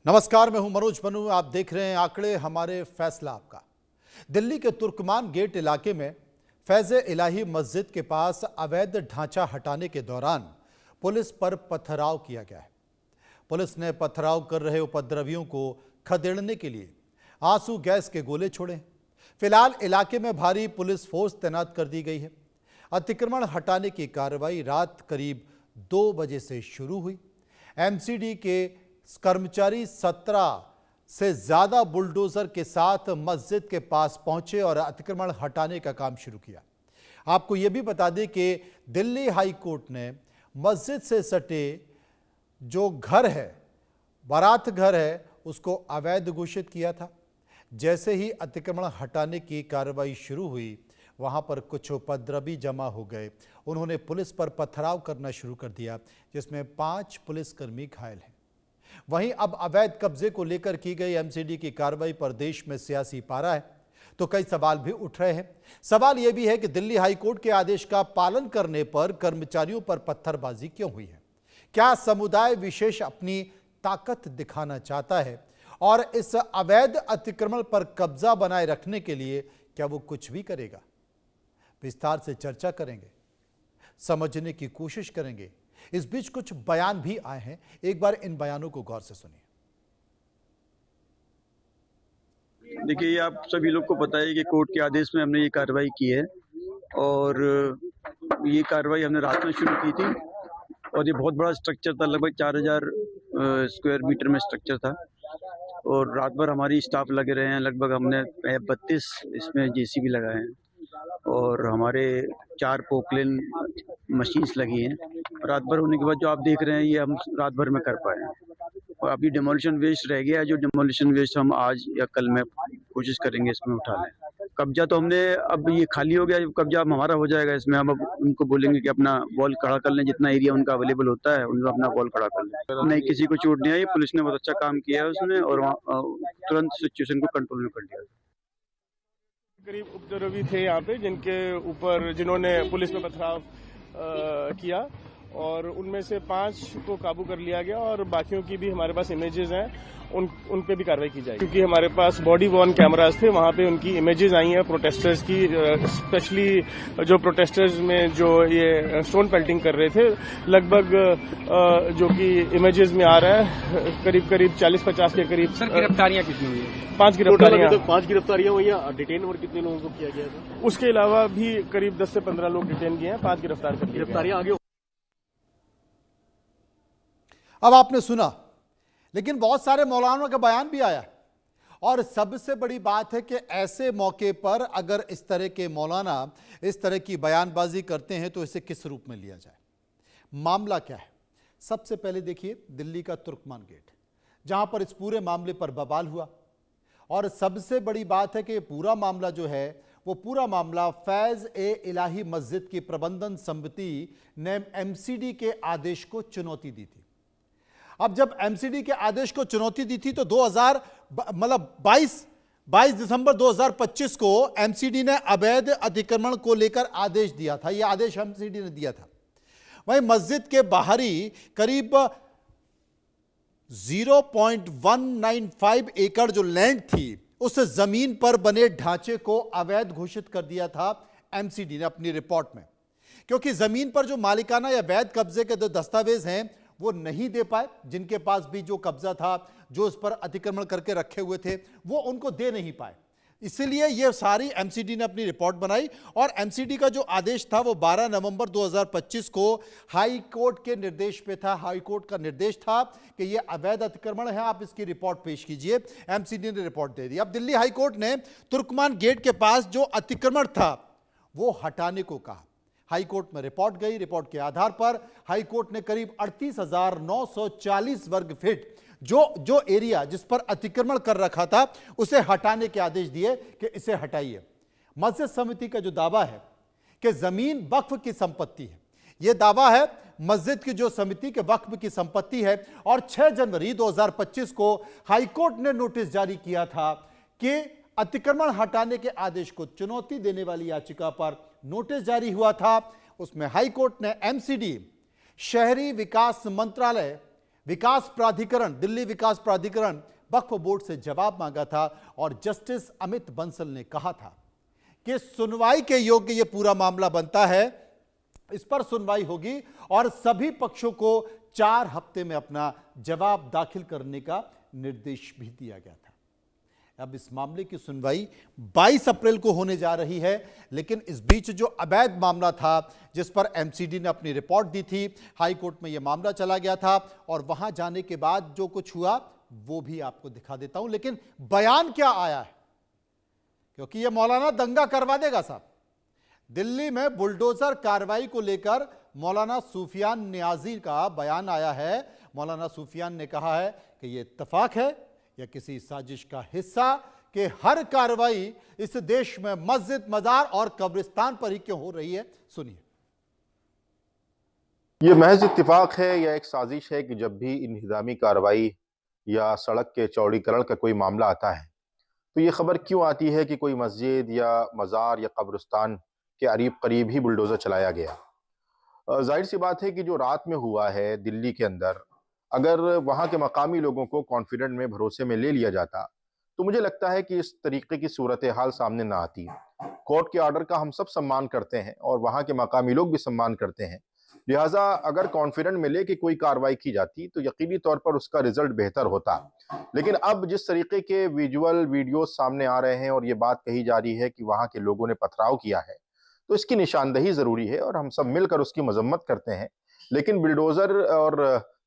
नमस्कार, मैं हूं मनोज बनू। आप देख रहे हैं आंकड़े हमारे फैसला आपका। दिल्ली के तुर्कमान गेट इलाके में फैज़े इलाही मस्जिद के पास अवैध ढांचा हटाने के दौरान पुलिस पर पथराव किया गया है। पुलिस ने पथराव कर रहे उपद्रवियों को खदेड़ने के लिए आंसू गैस के गोले छोड़े। फिलहाल इलाके में भारी पुलिस फोर्स तैनात कर दी गई है। अतिक्रमण हटाने की कार्रवाई रात करीब 2 बजे से शुरू हुई। एमसीडी के कर्मचारी 17 से ज्यादा बुलडोजर के साथ मस्जिद के पास पहुंचे और अतिक्रमण हटाने का काम शुरू किया। आपको यह भी बता दें कि दिल्ली हाई कोर्ट ने मस्जिद से सटे जो घर है, बारात घर है, उसको अवैध घोषित किया था। जैसे ही अतिक्रमण हटाने की कार्रवाई शुरू हुई, वहां पर कुछ उपद्रवी जमा हो गए। उन्होंने पुलिस पर पथराव करना शुरू कर दिया, जिसमें 5 पुलिसकर्मी घायल हैं। वहीं अब अवैध कब्जे को लेकर की गई एमसीडी की कार्रवाई पर देश में सियासी पारा है, तो कई सवाल भी उठ रहे हैं। सवाल यह भी है कि दिल्ली हाई कोर्ट के आदेश का पालन करने पर कर्मचारियों पर पत्थरबाजी क्यों हुई है? क्या समुदाय विशेष अपनी ताकत दिखाना चाहता है और इस अवैध अतिक्रमण पर कब्जा बनाए रखने के लिए क्या वो कुछ भी करेगा? विस्तार से चर्चा करेंगे, समझने की कोशिश करेंगे। इस बीच कुछ बयान भी आए हैं, एक बार इन बयानों को गौर से सुनिए। देखिए, ये आप सभी लोग को पता है कि कोर्ट के आदेश में हमने ये कार्रवाई की है और ये कार्रवाई हमने रात में शुरू की थी और ये बहुत बड़ा स्ट्रक्चर था, लगभग 4000 स्क्वायर मीटर में स्ट्रक्चर था और रात भर हमारी स्टाफ लगे रहे हैं। लगभग हमने 32 इसमें जेसीबी लगाए हैं और हमारे 4 पोकलेन मशीन्स लगी हैं। रात भर होने के बाद जो आप देख रहे हैं, ये हम रात भर में कर पाए हैं। और अभी डिमोलिशन वेस्ट रह गया है, जो डिमोलिशन वेस्ट हम आज या कल में कोशिश करेंगे इसमें उठा लें। कब्जा तो हमने, अब ये खाली हो गया, कब्जा अब हमारा हो जाएगा इसमें। हम अब उनको बोलेंगे कि अपना वॉल खड़ा कर लें, जितना एरिया उनका अवेलेबल होता है उनको अपना वॉल खड़ा कर लें। नहीं, किसी को चोट नहीं आई। पुलिस ने बहुत अच्छा काम किया है उसमें और तुरंत सिचुएशन को कंट्रोल में कर लिया। करीब उपद्रवी थे यहाँ पे, जिन्होंने पुलिस में पथराव किया और उनमें से 5 को काबू कर लिया गया और बाकियों की भी हमारे पास इमेजेस हैं, उन पे भी कार्रवाई की जाएगी। क्योंकि हमारे पास बॉडी वॉर्न कैमरास थे, वहाँ पे उनकी इमेजेस आई हैं प्रोटेस्टर्स की, स्पेशली जो प्रोटेस्टर्स में जो ये स्टोन पेल्टिंग कर रहे थे। लगभग जो कि इमेजेस में आ रहा है, करीब 40-50 के करीब। सर, गिरफ्तारियां कितनी हुई है? 5 गिरफ्तारियां। 5 गिरफ्तारियां हुई हैं। डिटेन और कितने लोगों को किया गया था? उसके अलावा भी करीब 10 से 15 लोग डिटेन किए हैं। 5 गिरफ्तार कर गिरफ्तारियां आगे। अब आपने सुना, लेकिन बहुत सारे मौलाना का बयान भी आया और सबसे बड़ी बात है कि ऐसे मौके पर अगर इस तरह के मौलाना इस तरह की बयानबाजी करते हैं तो इसे किस रूप में लिया जाए? मामला क्या है? सबसे पहले देखिए दिल्ली का तुर्कमान गेट, जहां पर इस पूरे मामले पर बवाल हुआ और सबसे बड़ी बात है कि पूरा मामला जो है वो पूरा मामला फैज ए इलाही मस्जिद की प्रबंधन समिति ने एमसीडी के आदेश को चुनौती दी थी। अब जब एमसीडी के आदेश को चुनौती दी थी तो 22 दिसंबर 2025 को एमसीडी ने अवैध अतिक्रमण को लेकर आदेश दिया था। यह आदेश एमसीडी ने दिया था। वहीं मस्जिद के बाहरी करीब 0.195 एकड़ जो लैंड थी, उस जमीन पर बने ढांचे को अवैध घोषित कर दिया था एमसीडी ने अपनी रिपोर्ट में, क्योंकि जमीन पर जो मालिकाना या वैध कब्जे के जो दस्तावेज हैं वो नहीं दे पाए। जिनके पास भी जो कब्जा था, जो उस पर अतिक्रमण करके रखे हुए थे, वो उनको दे नहीं पाए। इसलिए ये सारी एमसीडी ने अपनी रिपोर्ट बनाई और एमसीडी का जो आदेश था वो 12 नवंबर 2025 को हाई कोर्ट के निर्देश पे था। हाई कोर्ट का निर्देश था कि ये अवैध अतिक्रमण है, आप इसकी रिपोर्ट पेश कीजिए। एमसीडी ने रिपोर्ट दे दी। अब दिल्ली हाई कोर्ट ने तुर्कमान गेट के पास जो अतिक्रमण था वो हटाने को कहा। हाई कोर्ट में रिपोर्ट गई। रिपोर्ट के आधार पर हाई कोर्ट ने करीब 38,940 वर्ग फीट जो एरिया जिस पर अतिक्रमण कर रखा था उसे हटाने के आदेश दिए कि इसे हटाइए। मस्जिद समिति का जो दावा है कि जमीन वक्फ की संपत्ति है, यह दावा है मस्जिद की जो समिति के वक्फ की संपत्ति है और 6 जनवरी 2025 को हाई कोर्ट ने नोटिस जारी किया था कि अतिक्रमण हटाने के आदेश को चुनौती देने वाली याचिका पर नोटिस जारी हुआ था। उसमें हाई कोर्ट ने एमसीडी, शहरी विकास मंत्रालय, विकास प्राधिकरण, दिल्ली विकास प्राधिकरण वक्फ बोर्ड से जवाब मांगा था और जस्टिस अमित बंसल ने कहा था कि सुनवाई के योग्य यह पूरा मामला बनता है, इस पर सुनवाई होगी और सभी पक्षों को 4 हफ्ते में अपना जवाब दाखिल करने का निर्देश भी दिया गया था। अब इस मामले की सुनवाई 22 अप्रैल को होने जा रही है, लेकिन इस बीच जो अवैध मामला था जिस पर एमसीडी ने अपनी रिपोर्ट दी थी, हाई कोर्ट में यह मामला चला गया था और वहां जाने के बाद जो कुछ हुआ वो भी आपको दिखा देता हूं। लेकिन बयान क्या आया है, क्योंकि यह मौलाना दंगा करवा देगा साहब। दिल्ली में बुलडोजर कार्रवाई को लेकर मौलाना सूफियान नियाजी का बयान आया है। मौलाना सूफियान ने कहा है कि यह इत्तेफाक है या किसी साजिश का हिस्सा कि हर कार्रवाई इस देश में मस्जिद, मजार और कब्रिस्तान पर ही क्यों हो रही है। सुनिए। ये महज इत्तेफाक है या एक साजिश है कि जब भी इंहिजामी कार्रवाई या सड़क के चौड़ीकरण का कोई मामला आता है तो ये खबर क्यों आती है कि कोई मस्जिद या मज़ार या कब्रिस्तान के करीब ही बुलडोज़र चलाया गया। जाहिर सी बात है कि जो रात में हुआ है दिल्ली के अंदर, अगर वहाँ के मकामी लोगों को कॉन्फिडेंट में, भरोसे में ले लिया जाता तो मुझे लगता है कि इस तरीके की सूरत हाल सामने ना आती। कोर्ट के ऑर्डर का हम सब सम्मान करते हैं और वहाँ के मकामी लोग भी सम्मान करते हैं, लिहाजा अगर कॉन्फिडेंट में लेके कोई कार्रवाई की जाती तो यकीनी तौर पर उसका रिजल्ट बेहतर होता। लेकिन अब जिस तरीके के विजुअल वीडियो सामने आ रहे हैं और ये बात कही जा रही है कि वहाँ के लोगों ने पथराव किया है, तो इसकी निशानदही जरूरी है और हम सब मिलकर उसकी मजम्मत करते हैं। लेकिन बिल्डोजर और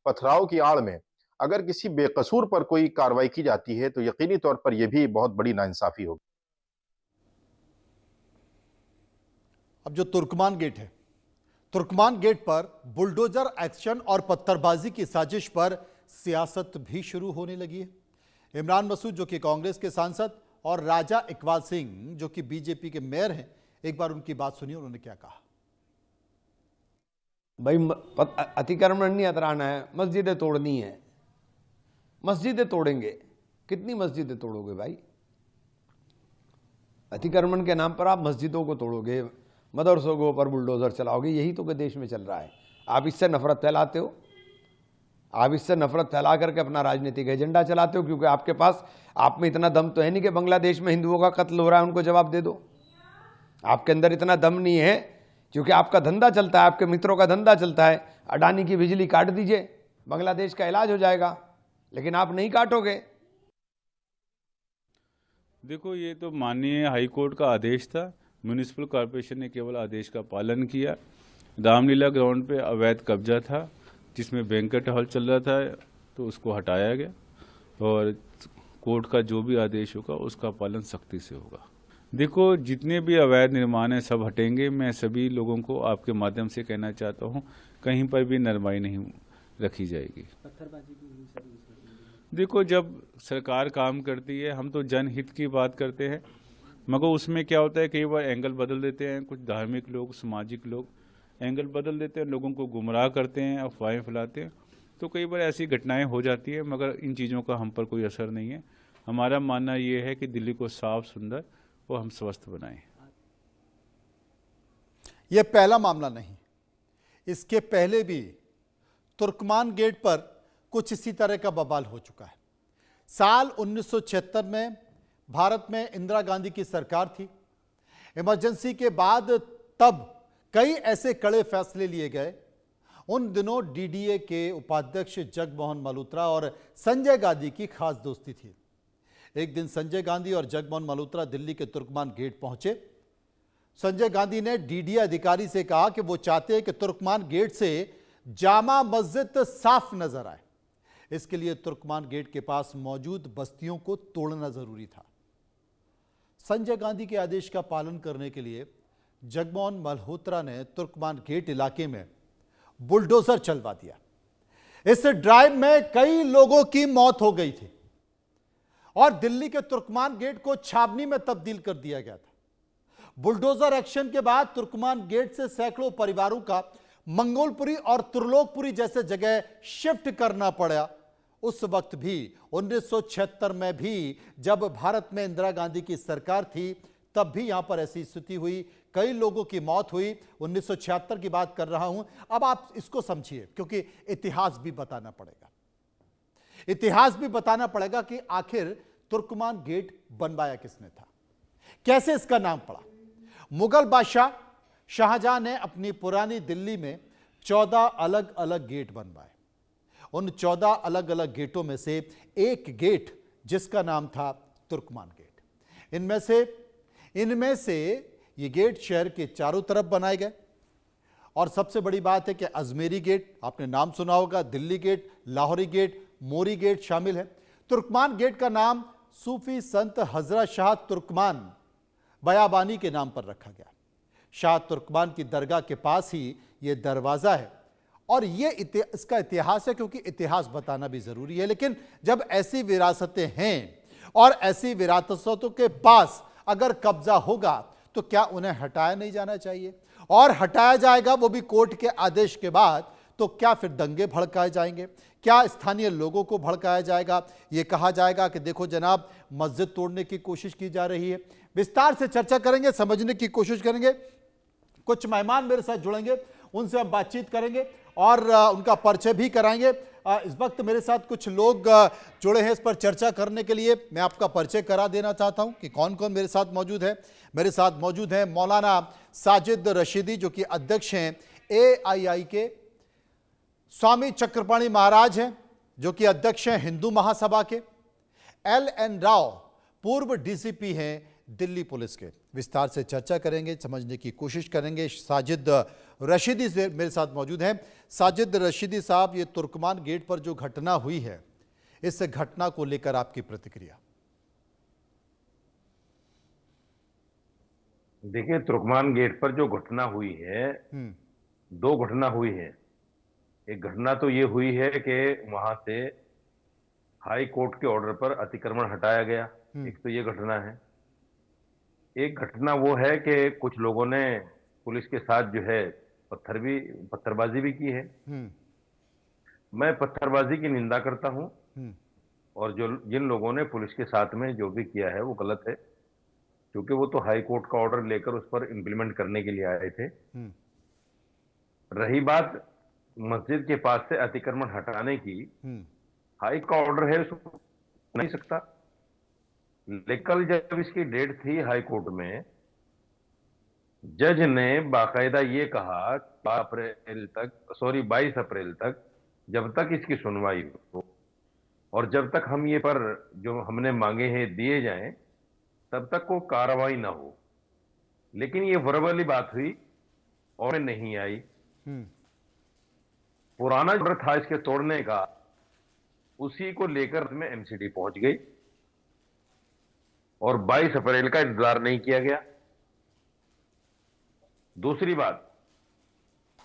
पथराव की आड़ में अगर किसी बेकसूर पर कोई कार्रवाई की जाती है तो यकीनी तौर पर यह भी बहुत बड़ी नाइंसाफी होगी। अब जो तुर्कमान गेट है, तुर्कमान गेट पर बुलडोजर एक्शन और पत्थरबाजी की साजिश पर सियासत भी शुरू होने लगी है। इमरान मसूद जो कि कांग्रेस के सांसद और राजा इकबाल सिंह जो कि बीजेपी के मेयर हैं, एक बार उनकी बात सुनिए, उन्होंने क्या कहा। भाई अतिक्रमण नहीं हटाना है, मस्जिदें तोड़नी है। मस्जिदें तोड़ेंगे, कितनी मस्जिदें तोड़ोगे भाई? अतिक्रमण के नाम पर आप मस्जिदों को तोड़ोगे, मदरसों के ऊपर बुलडोजर चलाओगे, यही तो देश में चल रहा है। आप इससे नफरत फैलाते हो, आप इससे नफरत फैला करके अपना राजनीतिक एजेंडा चलाते हो, क्योंकि आपके पास, आप में इतना दम तो है नहीं कि बांग्लादेश में हिंदुओं का कत्ल हो रहा है उनको जवाब दे दो। आपके अंदर इतना दम नहीं है, क्योंकि आपका धंधा चलता है, आपके मित्रों का धंधा चलता है। अडानी की बिजली काट दीजिए, बांग्लादेश का इलाज हो जाएगा, लेकिन आप नहीं काटोगे। देखो, ये तो माननीय हाई कोर्ट का आदेश था, म्यूनिसिपल कॉरपोरेशन ने केवल आदेश का पालन किया। रामलीला ग्राउंड पे अवैध कब्जा था जिसमें बैंक्वेट हॉल चल रहा था, तो उसको हटाया गया और कोर्ट का जो भी आदेश होगा उसका पालन सख्ती से होगा। देखो, जितने भी अवैध निर्माण हैं सब हटेंगे। मैं सभी लोगों को आपके माध्यम से कहना चाहता हूं, कहीं पर भी नरमाई नहीं रखी जाएगी। देखो, जब सरकार काम करती है, हम तो जनहित की बात करते हैं, मगर उसमें क्या होता है, कई बार एंगल बदल देते हैं कुछ धार्मिक लोग, सामाजिक लोग एंगल बदल देते हैं, लोगों को गुमराह करते हैं, अफवाहें फैलाते हैं, तो कई बार ऐसी घटनाएं हो जाती है, मगर इन चीज़ों का हम पर कोई असर नहीं है। हमारा मानना ये है कि दिल्ली को साफ, सुंदर और हम स्वस्थ बनाएं। यह पहला मामला नहीं, इसके पहले भी तुर्कमान गेट पर कुछ इसी तरह का बवाल हो चुका है। साल 1976 में भारत में इंदिरा गांधी की सरकार थी। इमरजेंसी के बाद तब कई ऐसे कड़े फैसले लिए गए। उन दिनों डीडीए के उपाध्यक्ष जगमोहन मल्होत्रा और संजय गांधी की खास दोस्ती थी। एक दिन संजय गांधी और जगमोहन मल्होत्रा दिल्ली के तुर्कमान गेट पहुंचे। संजय गांधी ने डीडीए अधिकारी से कहा कि वो चाहते हैं कि तुर्कमान गेट से जामा मस्जिद साफ नजर आए। इसके लिए तुर्कमान गेट के पास मौजूद बस्तियों को तोड़ना जरूरी था। संजय गांधी के आदेश का पालन करने के लिए जगमोहन मल्होत्रा ने तुर्कमान गेट इलाके में बुलडोजर चलवा दिया। इस ड्राइव में कई लोगों की मौत हो गई थी और दिल्ली के तुर्कमान गेट को छावनी में तब्दील कर दिया गया था। बुलडोजर एक्शन के बाद तुर्कमान गेट से सैकड़ों परिवारों का मंगोलपुरी और त्रिलोकपुरी जैसे जगह शिफ्ट करना पड़ा। उस वक्त भी 1976 में भी जब भारत में इंदिरा गांधी की सरकार थी, तब भी यहां पर ऐसी स्थिति हुई, कई लोगों की मौत हुई। 1976 की बात कर रहा हूं। अब आप इसको समझिए, क्योंकि इतिहास भी बताना पड़ेगा। इतिहास भी बताना पड़ेगा कि आखिर तुर्कमान गेट बनवाया किसने था, कैसे इसका नाम पड़ा। मुगल बादशाह शाहजहां ने अपनी पुरानी दिल्ली में 14 अलग अलग गेट बनवाए। उन 14 अलग अलग गेटों में से एक गेट जिसका नाम था तुर्कमान गेट। इनमें से ये गेट शहर के चारों तरफ बनाए गए। और सबसे बड़ी बात है कि अजमेरी गेट, आपने नाम सुना होगा, दिल्ली गेट, लाहौरी गेट, मोरी गेट शामिल है। तुर्कमान गेट का नाम सूफी संत हजरत शाह तुर्कमान बयाबानी के नाम पर रखा गया। शाह तुर्कमान की दरगाह के पास ही ये दरवाज़ा है। और ये इसका इतिहास है, क्योंकि इतिहास बताना भी ज़रूरी है। लेकिन जब ऐसी विरासतें हैं और ऐसी विरासतों के पास अगर कब्जा होगा तो क्या उन्हें हटाया नहीं जाना चाहिए? और हटाया जाएगा वो भी कोर्ट के आदेश के बाद, तो क्या फिर दंगे भड़काए जाएंगे? क्या स्थानीय लोगों को भड़काया जाएगा? ये कहा जाएगा कि देखो जनाब, मस्जिद तोड़ने की कोशिश की जा रही है। विस्तार से चर्चा करेंगे, समझने की कोशिश करेंगे। कुछ मेहमान मेरे साथ जुड़ेंगे, उनसे हम बातचीत करेंगे और उनका परिचय भी कराएंगे। इस वक्त मेरे साथ कुछ लोग जुड़े हैं इस पर चर्चा करने के लिए। मैं आपका परिचय करा देना चाहता हूं कि कौन कौन मेरे साथ मौजूद है। मेरे साथ मौजूद हैं मौलाना साजिद रशीदी, जो कि अध्यक्ष हैं AII के। स्वामी चक्रपाणी महाराज हैं, जो कि अध्यक्ष हैं हिंदू महासभा के। LN राव पूर्व DCP हैं दिल्ली पुलिस के। विस्तार से चर्चा करेंगे, समझने की कोशिश करेंगे। साजिद रशीदी से मेरे साथ मौजूद हैं। साजिद रशीदी साहब, ये तुर्कमान गेट पर जो घटना हुई है, इस घटना को लेकर आपकी प्रतिक्रिया? देखिए, तुर्कमान गेट पर जो घटना हुई है, दो घटना हुई है। एक घटना तो ये हुई है कि वहां से हाई कोर्ट के ऑर्डर पर अतिक्रमण हटाया गया, एक तो ये घटना है। एक घटना वो है कि कुछ लोगों ने पुलिस के साथ जो है पत्थरबाजी भी की है। मैं पत्थरबाजी की निंदा करता हूं, और जिन लोगों ने पुलिस के साथ में जो भी किया है वो गलत है, क्योंकि वो तो हाई कोर्ट का ऑर्डर लेकर उस पर इंप्लीमेंट करने के लिए आए थे। रही बात मस्जिद के पास से अतिक्रमण हटाने की, हाई का ऑर्डर है, उसको नहीं सकता। लेकिन जब इसकी डेट थी हाई कोर्ट में, जज ने बाकायदा ये कहा 22 अप्रैल तक जब तक इसकी सुनवाई हो और जब तक हम ये पर जो हमने मांगे हैं दिए जाएं, तब तक को कार्रवाई ना हो। लेकिन ये वर्बली बात हुई और नहीं आई। पुराना जो था इसके तोड़ने का, उसी को लेकर में MCD पहुंच गई और 22 अप्रैल का इंतजार नहीं किया गया। दूसरी बात,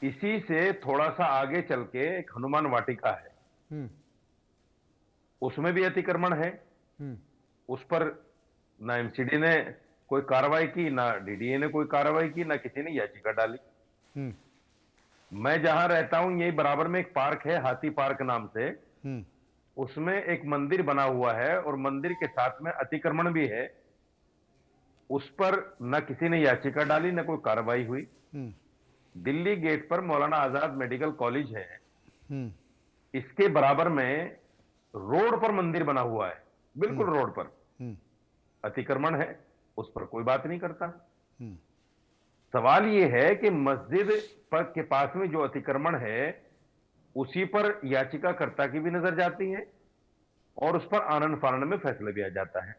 इसी से थोड़ा सा आगे चल के एक हनुमान वाटिका है, उसमें भी अतिक्रमण है। उस पर ना MCD ने कोई कार्रवाई की, ना DDA ने कोई कार्रवाई की, ना किसी ने याचिका डाली। मैं जहां रहता हूं, यही बराबर में एक पार्क है, हाथी पार्क नाम से। उसमें एक मंदिर बना हुआ है और मंदिर के साथ में अतिक्रमण भी है। उस पर न किसी ने याचिका डाली, न कोई कार्रवाई हुई। दिल्ली गेट पर मौलाना आजाद मेडिकल कॉलेज है, इसके बराबर में रोड पर मंदिर बना हुआ है, बिल्कुल रोड पर अतिक्रमण है, उस पर कोई बात नहीं करता। सवाल यह है कि मस्जिद पर के पास में जो अतिक्रमण है, उसी पर याचिकाकर्ता की भी नजर जाती है और उस पर आनन फानन में फैसला भी आ जाता है।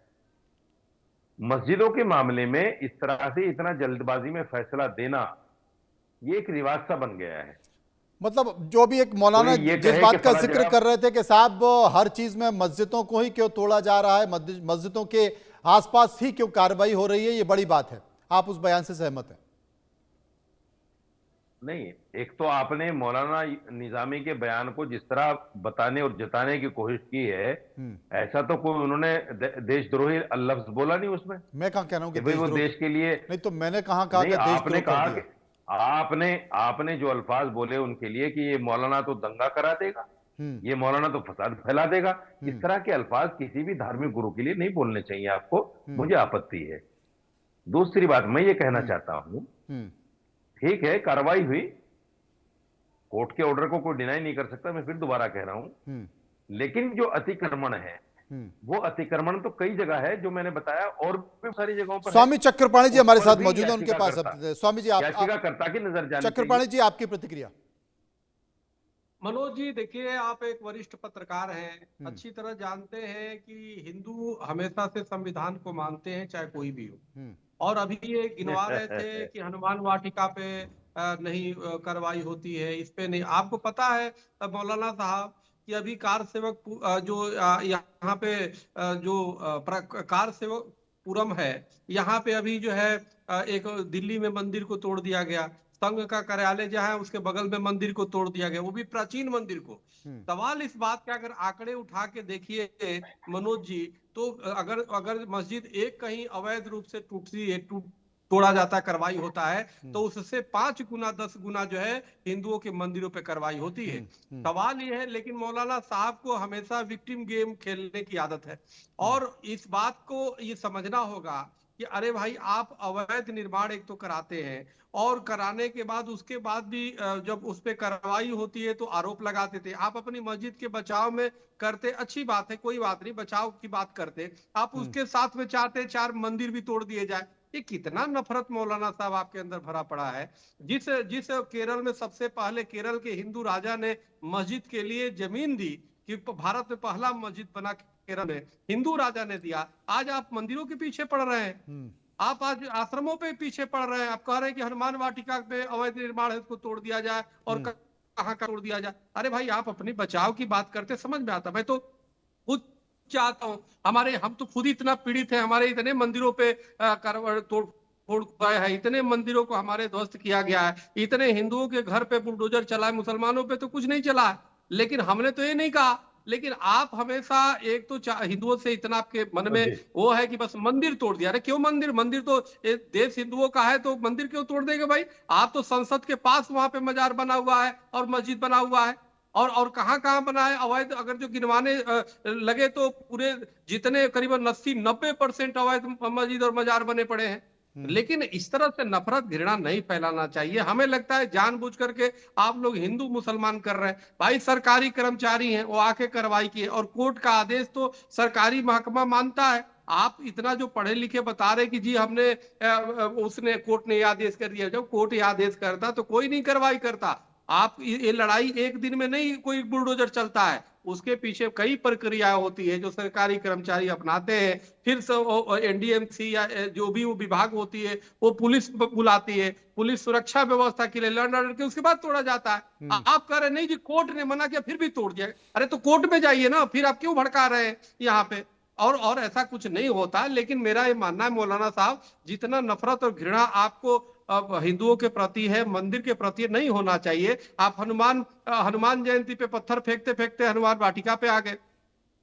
मस्जिदों के मामले में इस तरह से इतना जल्दबाजी में फैसला देना, ये एक रिवाज सा बन गया है। मतलब जो भी एक मौलाना जिस बात का जिक्र कर रहे थे कि साहब हर चीज में मस्जिदों को ही क्यों तोड़ा जा रहा है, मस्जिदों के आसपास ही क्यों कार्रवाई हो रही है, ये बड़ी बात है। आप उस बयान से सहमत हैं? नहीं, एक तो आपने मौलाना निजामी के बयान को जिस तरह बताने और जताने की कोशिश की है, ऐसा तो कोई उन्होंने देशद्रोही लफ्ज बोला नहीं उसमें। मैं कहां कह रहा हूं कि वो देश के लिए नहीं, तो मैंने कहा कि आपने कहा कि आपने जो अल्फाज बोले उनके लिए कि ये मौलाना तो दंगा करा देगा, ये मौलाना तो फसाद फैला देगा, इस तरह के अल्फाज किसी भी धार्मिक गुरु के लिए नहीं बोलने चाहिए आपको, मुझे आपत्ति है। दूसरी बात मैं ये कहना चाहता हूं, ठीक है कार्रवाई हुई, कोर्ट के ऑर्डर को कोई डिनाई नहीं कर सकता, मैं फिर दोबारा कह रहा हूं, लेकिन जो अतिक्रमण है वो अतिक्रमण तो कई जगह है, जो मैंने बताया, और भी सारी जगहों पर स्वामी चक्रपाणी जी उस हमारे पर साथ भी मौजूद हैं, उनके पास याचिकाकर्ता स्वामी जी आप याचिकाकर्ता की नजर जानी चक्रपाणी चाहिए। जी आपकी प्रतिक्रिया। मनोज जी देखिए, आप एक वरिष्ठ पत्रकार हैं, अच्छी तरह जानते हैं कि हिंदू हमेशा से संविधान को मानते हैं, चाहे कोई भी हो। और अभी ये गिनवा रहे थे कि हनुमान वाटिका पे नहीं कार्रवाई होती है, इस पे नहीं। आपको पता है मौलाना साहब कि अभी कार सेवक जो यहाँ पे जो कार सेवक पुरम है, यहाँ पे अभी जो है एक दिल्ली में मंदिर को तोड़ दिया गया, संघ का कार्यालय जहाँ है उसके बगल में मंदिर को तोड़ दिया गया, वो भी प्राचीन मंदिर को। सवाल इस बात का, अगर आंकड़े उठा के देखिए मनोज जी, तो अगर अगर मस्जिद एक कहीं अवैध रूप से टूटती है, तोड़ा जाता है, कार्रवाई होता है, तो उससे 5 गुना 10 गुना जो है हिंदुओं के मंदिरों पे कार्रवाई होती है। सवाल ये है, लेकिन मौलाना साहब को हमेशा विक्टिम गेम खेलने की आदत है, और इस बात को ये समझना होगा कि अरे भाई, आप अवैध निर्माण एक तो कराते हैं, और कराने के बाद उसके बाद भी जब उस पर कार्रवाई होती है तो आरोप लगाते थे। आप अपनी मस्जिद के बचाव में करते, अच्छी बात है, कोई बात नहीं, बचाव की बात करते, आप उसके साथ में चाहते 4 मंदिर भी तोड़ दिए जाए। ये कितना नफरत मौलाना साहब आपके अंदर भरा पड़ा है। जिस जिस केरल में सबसे पहले केरल के हिंदू राजा ने मस्जिद के लिए जमीन दी, कि भारत में पहला मस्जिद बना केरल में, हिंदू राजा ने दिया, आज आप मंदिरों के पीछे पड़ रहे हैं, आप आज आश्रमों पे पीछे पड़ रहे हैं। आप कह रहे हैं कि हनुमान वाटिका पे अवैध निर्माण है, उसको तोड़ दिया जाए, और कहाँ का तोड़ दिया जाए। अरे भाई, आप अपने बचाव की बात करते, समझ में आता। मैं तो खुद चाहता हूँ, हम तो खुद इतना पीड़ित है, हमारे इतने मंदिरों पे तोड़ फोड़ गए हैं, इतने मंदिरों को हमारे ध्वस्त किया गया है, इतने हिंदुओं के घर पे बुलडोजर चला है, मुसलमानों पे तो कुछ नहीं चला है। लेकिन हमने तो ये नहीं कहा, लेकिन आप हमेशा एक तो हिंदुओं से इतना आपके मन में वो है कि बस मंदिर तोड़ दिया। अरे क्यों मंदिर? मंदिर तो देश हिंदुओं का है, तो मंदिर क्यों तोड़ देंगे भाई? आप तो संसद के पास वहां पे मजार बना हुआ है और मस्जिद बना हुआ है, और कहाँ बना है अवैध? अगर जो गिनवाने लगे तो पूरे जितने करीबन 80-90% अवैध मस्जिद और मजार बने पड़े हैं। लेकिन इस तरह से नफरत घृणा नहीं फैलाना चाहिए। हमें लगता है जानबूझ करके आप लोग हिंदू मुसलमान कर रहे हैं। भाई, सरकारी कर्मचारी हैं, वो आके कार्रवाई किए, और कोर्ट का आदेश तो सरकारी महकमा मानता है। आप इतना जो पढ़े लिखे बता रहे कि जी हमने उसने कोर्ट ने आदेश कर दिया। जब कोर्ट आदेश करता तो कोई नहीं कार्रवाई करता। आप ये लड़ाई एक दिन में नहीं कोई बुलडोजर चलता है, उसके पीछे कई प्रक्रियाएं होती है जो सरकारी कर्मचारी अपनाते हैं। फिर एनडीएमसी या जो भी वो विभाग होती है, वो पुलिस बुलाती है, पुलिस सुरक्षा व्यवस्था के लिए लड़ लड़ के उसके बाद तोड़ा जाता है। आप कह रहे नहीं जी कोर्ट ने मना किया फिर भी तोड़ दिया। अरे तो कोर्ट में जाइए ना, फिर आप क्यों भड़का रहे हैं यहाँ पे? और ऐसा कुछ नहीं होता। लेकिन मेरा ये मानना है मौलाना साहब, जितना नफरत और घृणा आपको हिंदुओं के प्रति है, मंदिर के प्रति नहीं होना चाहिए। आप हनुमान जयंती पे पत्थर फेंकते फेंकते हनुमान वाटिका पे आ गए,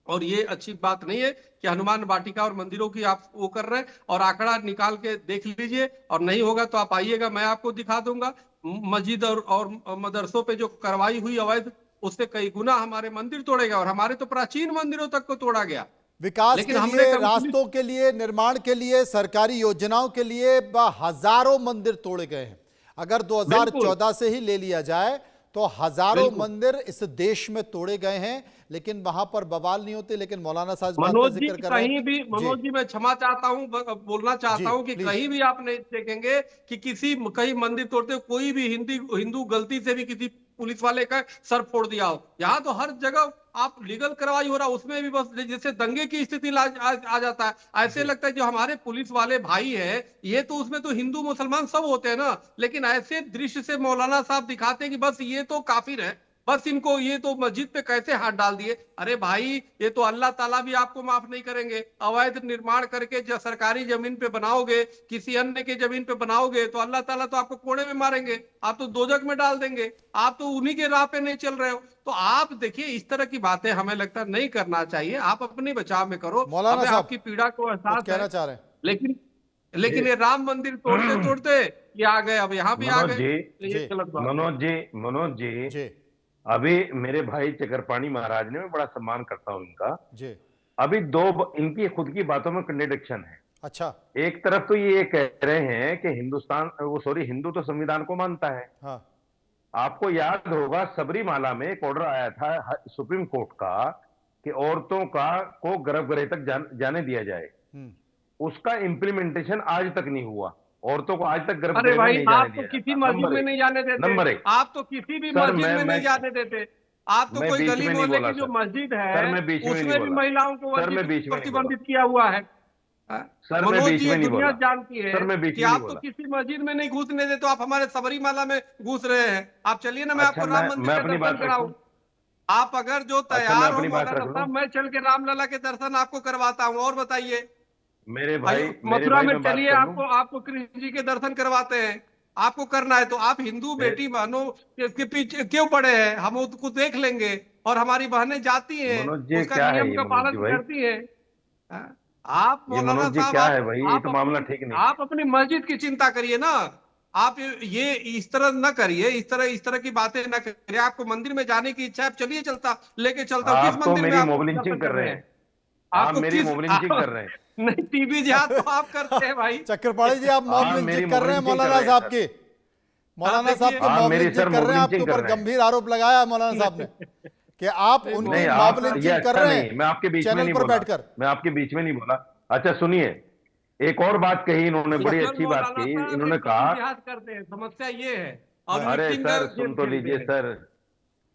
और ये अच्छी बात नहीं है कि हनुमान वाटिका और मंदिरों की आप वो कर रहे हैं। और आंकड़ा निकाल के देख लीजिए, और नहीं होगा तो आप आइएगा, मैं आपको दिखा दूंगा। मस्जिद और मदरसों पे जो कार्रवाई हुई अवैध, उससे कई गुना हमारे मंदिर तोड़े गए, और हमारे तो प्राचीन मंदिरों तक को तोड़ा गया। विकास के लिए, रास्तों के लिए, निर्माण के लिए, सरकारी योजनाओं के लिए हजारों मंदिर तोड़े गए हैं। अगर 2014 से ही ले लिया जाए तो हजारों मंदिर इस देश में तोड़े गए हैं, लेकिन वहां पर बवाल नहीं होते। लेकिन मौलाना साहब मनोज जी, कहीं भी, मनोज जी मैं क्षमा चाहता हूँ, बोलना चाहता हूँ कि कहीं भी आप नहीं देखेंगे कि कहीं मंदिर तोड़ते कोई भी हिंदू गलती से भी किसी पुलिस वाले का सर फोड़ दिया हो। यहाँ तो हर जगह आप लीगल कार्रवाई हो रहा, उसमें भी बस जैसे दंगे की स्थिति आ जाता है। ऐसे लगता है जो हमारे पुलिस वाले भाई हैं, ये तो उसमें तो हिंदू मुसलमान सब होते हैं ना। लेकिन ऐसे दृश्य से मौलाना साहब दिखाते हैं कि बस ये तो काफिर है, बस इनको ये तो मस्जिद पे कैसे हाथ डाल दिए। अरे भाई, ये तो अल्लाह ताला भी आपको माफ नहीं करेंगे। अवैध निर्माण करके जो सरकारी जमीन पे बनाओगे, किसी अन्य के जमीन पे बनाओगे, तो अल्लाह ताला तो आपको कोड़े में मारेंगे, आप तो दोजख में डाल देंगे। आप तो उन्हीं के राह पे नहीं चल रहे हो। तो आप देखिए, इस तरह की बातें हमें लगता है नहीं करना चाहिए। आप अपने बचाव में करो। मौलाना साहब, आपकी पीड़ा को एहसास कहना चाह रहे हैं, लेकिन ये राम मंदिर तोड़ते तोड़ते ये आ गए, अब यहाँ भी आ गए। मनोज जी, अभी मेरे भाई चक्रपाणी महाराज ने, मैं बड़ा सम्मान करता हूं इनका जी। अभी इनकी खुद की बातों में कंट्रडिक्शन है। अच्छा, एक तरफ तो ये कह रहे हैं कि हिंदू तो संविधान को मानता है। आपको याद होगा सबरीमाला में एक ऑर्डर आया था सुप्रीम कोर्ट का कि औरतों को गर्भगृह तक जाने दिया जाए, उसका इम्प्लीमेंटेशन आज तक नहीं हुआ। औरतों को आज तक अरे गर्भगृह में भाई, नहीं जाने आप तो दिया किसी जाता। मस्जिद में नहीं जाने देते, नंबर एक, आप तो किसी भी सर मस्जिद में मैं नहीं जाने देते। आप तो मैं कोई बीच गली में नहीं मोहल्ले बोला की जो सर। मस्जिद सर है मैं बीच में नहीं उसमें भी बोला। महिलाओं को सर मैं बीच में नहीं बोला। प्रतिबंधित किया हुआ है। सर मैं मनोज बीच जी, में ये नहीं दुनिया बोला। जानती है सर मैं बीच कि में नहीं आप तो बोला। किसी मस्जिद में नहीं घुसने देते, तो आप हमारे सबरीमाला में घुस रहे हैं। आप चलिए ना, मैं अच्छा, आपको राम मंदिर मैं के अपनी दर्शन बात कराऊं। रखूं? आप अगर जो अच्छा, मैं तैयार हो अपनी बात मौलाना रख साहब, लूं? मैं चल के रामलला के दर्शन आपको करवाता हूँ। और बताइए, मेरे भाई मथुरा में मैं बात चलिए, कर लूं? आपको कृष्ण जी के दर्शन करवाते हैं। आपको करना है तो आप हिंदू बेटी बहनों के पीछे क्यों पड़े हैं? हम उसको देख लेंगे। और हमारी बहनें जाती हैं, मनोज जी उसका क्या है नियम ये? का मनोज जी पालन भाई, करती हैं। हाँ? आप ये मौलाना मनोज जी साहब, क्या है भाई? ये तो मामला ठीक नहीं है। आप अपनी मस्जिद की चिंता करिए ना। आप ये इस तरह न करिए, इस तरह की बातें न करिए। आपको मंदिर में जाने की इच्छा है, आप चलिए, लेके चलता हूँ। किस आप तो मंदिर में मेरी आप मोब दर्शन लिंचिंग कर कर रहे रहे हैं। हैं? आप आपको मेरी मोब लिंचिंग कर रहे हैं। नहीं, टीबी जिहाद तो आप करते हैं भाई। चक्रपाणी जी, आप मॉब आप मेरी लिंचिंग कर रहे हैं मोब लिंचिंग मौलाना कर रहे साहब हैं, की। मौलाना साहब की आप मॉब मेरी लिंचिंग सर कर रहे हैं। आपके मोब लिंचिंग कर ऊपर रहे हैं। गंभीर आरोप लगाया है मौलाना साहब ने कि आप उनकी नहीं, मॉब आप ये लिंचिंग कर अच्छा रहे नहीं, मैं आपके हैं बीच में चैनल नहीं पर बोला। बैठकर। मैं आपके बीच में नहीं बोला। अच्छा सुनिए, एक और बात कही इन्होंने, बड़ी अगर अच्छी बात मौलाना कही। साहब इन्होंने टीबी कहा, जिहाद करते हैं, समस्या ये है। और अरे विक्टिम सर का सुन तो खेलते लीजिए हैं। सर।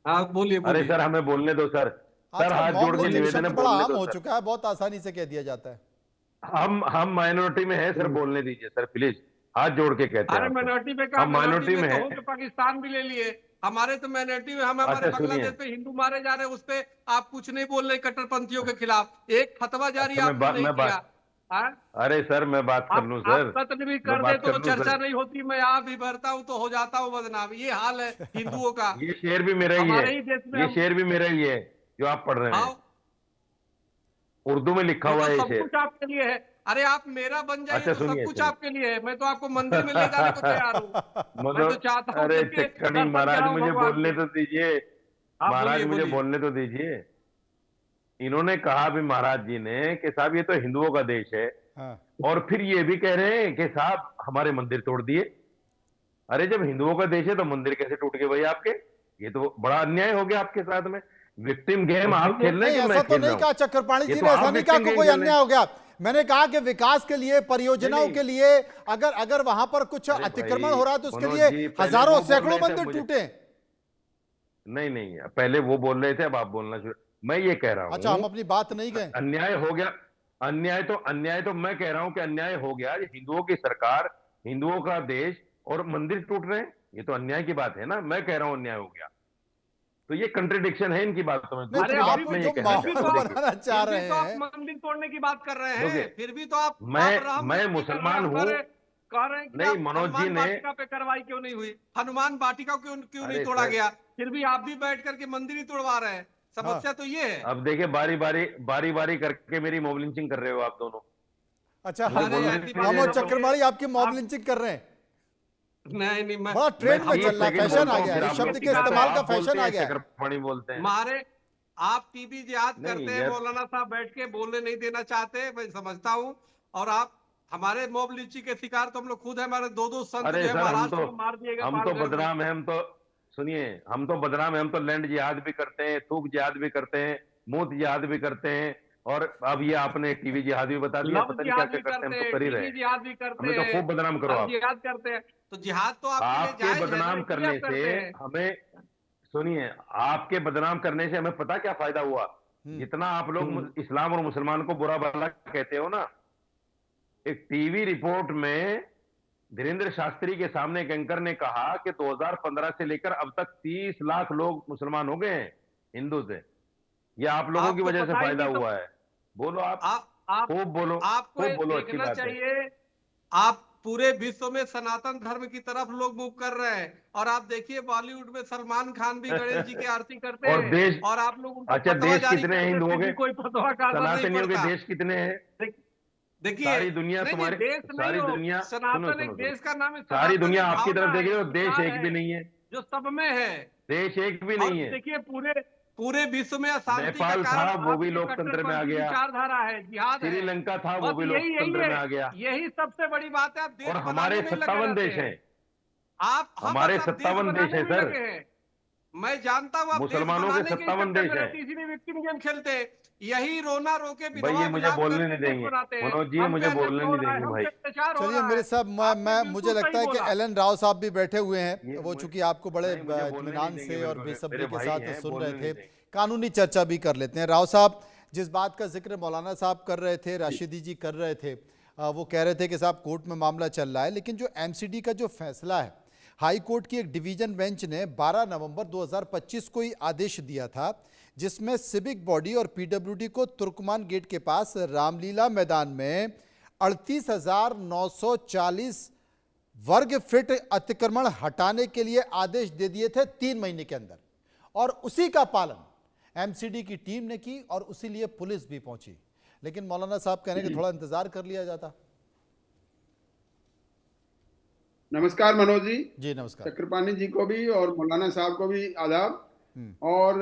हाँ, बोलिए अरे बोलिए। सर हमें बोलने दो सर। सर आजकल हाथ मॉब जोड़ के लिंचिंग निवेदन शब्द है, बड़ा बोलने आम दो हो सर। चुका है, बहुत आसानी से कह दिया जाता है। हम माइनॉरिटी में है सर, बोलने दीजिए सर प्लीज। हाथ जोड़ के कहते हैं अरे आपको। माइनॉरिटी में कहा, हम माइनॉरिटी में तो है। हो कि पाकिस्तान भी ले लिए। हमारे तो माइनॉरिटी में, हम हमारे अच्छा सुनिए, बांग्लादेश पे हिंदू मारे जा रहे हैं, उस पे आप कुछ नहीं बोल रहे कट्टरपंथियों के खिलाफ। एक फतवा जारी अच्छा आपने नहीं मैं किया। बात, हाँ? अरे सर मैं बात कर लूं आप सर? कत्ल भी मैं कर दे बात तो कर लूं चर्चा सर? नहीं होती। मैं आप भी भरता हूँ तो हो जाता हूँ बदनाम। ये हाल है हिंदुओं का। ये शेर भी मेरा ही है। हमारे ही देश में ये हम, शेर भी मेरा ही है जो आप पढ़ रहे हैं। हाँ, उर्दू में लिखा वो हुआ तो है ये सब शेर। कुछ आपके लिए है। अरे आप मेरा बन जाइए अच्छा तो सब सुनिए कुछ सुनिए, आपके लिए है। मैं तो आपको मंदिर में ले जाने को तैयार हूँ। मैं तो मतलब चाहता हूँ अरे चल के चक्कनी दर्शन महाराज, कराऊं मुझे भगवान बोलने के। तो दीजिए। आप महाराज बोलिए मुझे बोलिए। बोलने तो दीजिए। इन्होंने कहा भी महाराज जी ने कि साहब ये तो हिंदुओं का देश है, हाँ। और फिर ये भी कह रहे हैं कि साहब हमारे मंदिर तोड़ दिए। अरे जब हिंदुओं का देश है तो मंदिर कैसे टूट गए भाई आपके? ये तो बड़ा अन्याय हो गया आपके साथ में। विक्टिम गेम आप खेल रहे नहीं, हैं कि ऐसा मैं तो खेल नहीं रहा कहा हूं? चक्रपाणी ये जी तो ने, ऐसा आप नहीं कहा विक्टिम कि गेम कोई खेल रहे अन्याय हैं। हो गया। मैंने कहा कि विकास के लिए, परियोजनाओं नहीं। के लिए अगर वहां पर कुछ अरे अतिक्रमण भाई, हो रहा है तो उसके मनोज लिए जी, पहले हजारों वो बोल सैकड़ों रहे थे, मंदिर मुझे टूटे। नहीं नहीं, पहले वो बोल रहे थे, अब आप बोलना शुरू। मैं ये कह रहा अच्छा, हूं हम अपनी बात नहीं गए। अन्याय हो गया। अन्याय तो मैं कह रहा हूं कि अन्याय हो गया। ये हिंदुओं की सरकार, हिंदुओं का देश, और मंदिर टूट रहे हैं। ये तो अन्याय की बात है ना। मैं कह रहा हूं अन्याय हो गया, तो ये कंट्रडिक्शन है इनकी बातों में। नहीं, अरे दूसरी तो बात आप मैं ये जो कहना माहौल चाहता हूं, बनाना चाह फिर भी रहे तो आप हैं। मंदिर तोड़ने की बात कर रहे देखिए, हैं। फिर भी तो आप मैं मुसलमान हूं। कह रहे हैं कि नहीं, आप मनोज जी हनुमान ने, वाटिका पे कार्रवाई क्यों नहीं हुई? हनुमान वाटिका क्यों नहीं अरे तोड़ा सर, गया? फिर भी आप भी बैठ करके मंदिर ही तोड़वा रहे हैं। हाँ। समस्या तो ये है। अब देखिए बारी बारी करके मेरी मॉब लिंचिंग कर रहे हो आप दोनों। अच्छा, मुझे अरे बोलने ऐसी दीजिए। बात प्रमोद ना बोलिए। चक्रपाणी आपकी मॉब आप लिंचिंग कर रहे हैं। नहीं, बड़ा ट्रेंड में मैं चल रहा है, 30 सेकंड फैशन आ बोलता हूं, गया फिर है, आप इस लोग शब्द के या तो इस्तेमाल का आप फैशन बोलते आ हैं, गया है। चक्रपाणी बोलते हैं। मारे आप टीबी जिहाद नहीं करते हैं, यार, मौलाना साहब बैठ के बोलने नहीं देना चाहते, मैं समझता हूँ। और आप हमारे मॉब लिंचिंग के शिकार तो हम लोग खुद हैं। हमारे दो संत अरे जो है सर महाराष्ट्र में मार दिए गए हम तो पालघर में। बदनाम है। हम तो सुनिए, हम तो बदनाम है। हम तो लैंड जिहाद भी करते हैं, थूक जिहाद भी करते हैं, मूत जिहाद भी करते हैं, और अब ये आपने टीवी जिहाद भी बता दिया। लव पता नहीं क्या जिहाद क्या भी करते हैं, करते हम तो हैं, कर ही रहे टीबी हैं। जिहाद भी करते हमें तो हैं, खूब बदनाम करो हर आप। जिहाद करते हैं। तो जिहाद तो आपके लिए आपके जायज है ना, बदनाम इसलिए करने आप से करते हैं। हमें, सुनिए, आपके बदनाम करने से हमें पता क्या फायदा हुआ? जितना आप लोग इस्लाम और मुसलमान को बुरा भला कहते हो ना, एक टीवी रिपोर्ट में धीरेन्द्र शास्त्री के सामने एक एंकर ने कहा कि 2015 से लेकर अब तक 30 लाख लोग मुसलमान हो गए हैं हिंदू से। यह आप लोगों की आपको वजह से पता ही फायदा नहीं तो हुआ है। बोलो आप खूब बोलो, आपको खूब ये बोलो, अच्छी देखना बात है। चाहिए। आप पूरे विश्व में सनातन धर्म की तरफ लोग मूव कर रहे हैं। और आप देखिए बॉलीवुड में सलमान खान भी गणेश जी की आरती करते और हैं, देश, और आप लोग उनको अच्छा फतवा देश जारी कितने हैं करते हैं, हिंदुओं फिर के? भी कोई फतवा का असर नहीं सनातनियों के पड़ता। देश कितने हैं? देखिए, सारी दुनिया नहीं तुम्हारे, देश नहीं सारी हो, दुनिया, सुनो सनातन सुनो एक सुनो, देश का नाम है। सारी सनातन दुनिया एक आपकी तरफ भावना देख है, रहे हो, एक देश विचार एक भी है नहीं है। जो सब में है। देश एक भी और नहीं है। देखिए पूरे विश्व में अशांति का नेपाल था, कारण वो भी आपकी लोकतंत्र में आ कट्टरपंथी गया। विचारधारा है, जिहाद है। श्रीलंका था, वो बस भी यही लोकतंत्र है, में आ गया। यही सबसे बड़ी बात है। आप देश और बनाने हमारे में ही लगे 57 रहते देश हैं। हैं। आप हमारे बस आप देश 57 देश बनाने हैं में ही सर। लगे हैं। मैं जानता हूँ आप देश मुसलमानों के बनाने के 57 चक्कर देश में हैं। रहते, इसीलिए विक्टिम गेम खेलते हैं। यही रोना रोके भाई विधवा ये मुझे विलाप बोलने करके नहीं देश देंगे, बनाते हैं। मनोज जी हम मुझे पे बोलने अटैक हो नहीं रहा है, देंगे हम भाई। पे अत्याचार हो चलिए रहा मेरे है। साहब, आपने मुझे बिल्कुल लगता है सही कि बोला। एलन राव साहब भी बैठे हुए हैं, ये वो मुझे- चूंकि आपको बड़े नहीं, मुझे बोलने इत्मीनान नहीं से देंगे और मेरे को, बेसब्री मेरे के भाई साथ हैं, सुन बोलने रहे नहीं थे। देंगे। कानूनी चर्चा भी कर लेते हैं। राव साहब, जिस बात का जिक्र मौलाना साहब कर रहे थे, राशिदी जी कर रहे थे, वो कह रहे थे कि साहब कोर्ट में मामला चल रहा है, लेकिन जो एमसीडी का जो फैसला है, हाई कोर्ट की एक डिवीजन बेंच ने 12 नवंबर 2025 को ही आदेश दिया था, जिसमें सिविक बॉडी और पीडब्ल्यूडी को तुर्कमान गेट के पास रामलीला मैदान में 38,940 वर्ग फीट अतिक्रमण हटाने के लिए आदेश दे दिए थे 3 महीने के अंदर, और उसी का पालन एमसीडी की टीम ने की और उसी लिए पुलिस भी पहुंची। लेकिन मौलाना साहब कहने कि थोड़ा इंतजार कर लिया जाता। नमस्कार मनोज जी। जी नमस्कार। चक्रपाणी जी को भी और मौलाना साहब को भी आदाब। और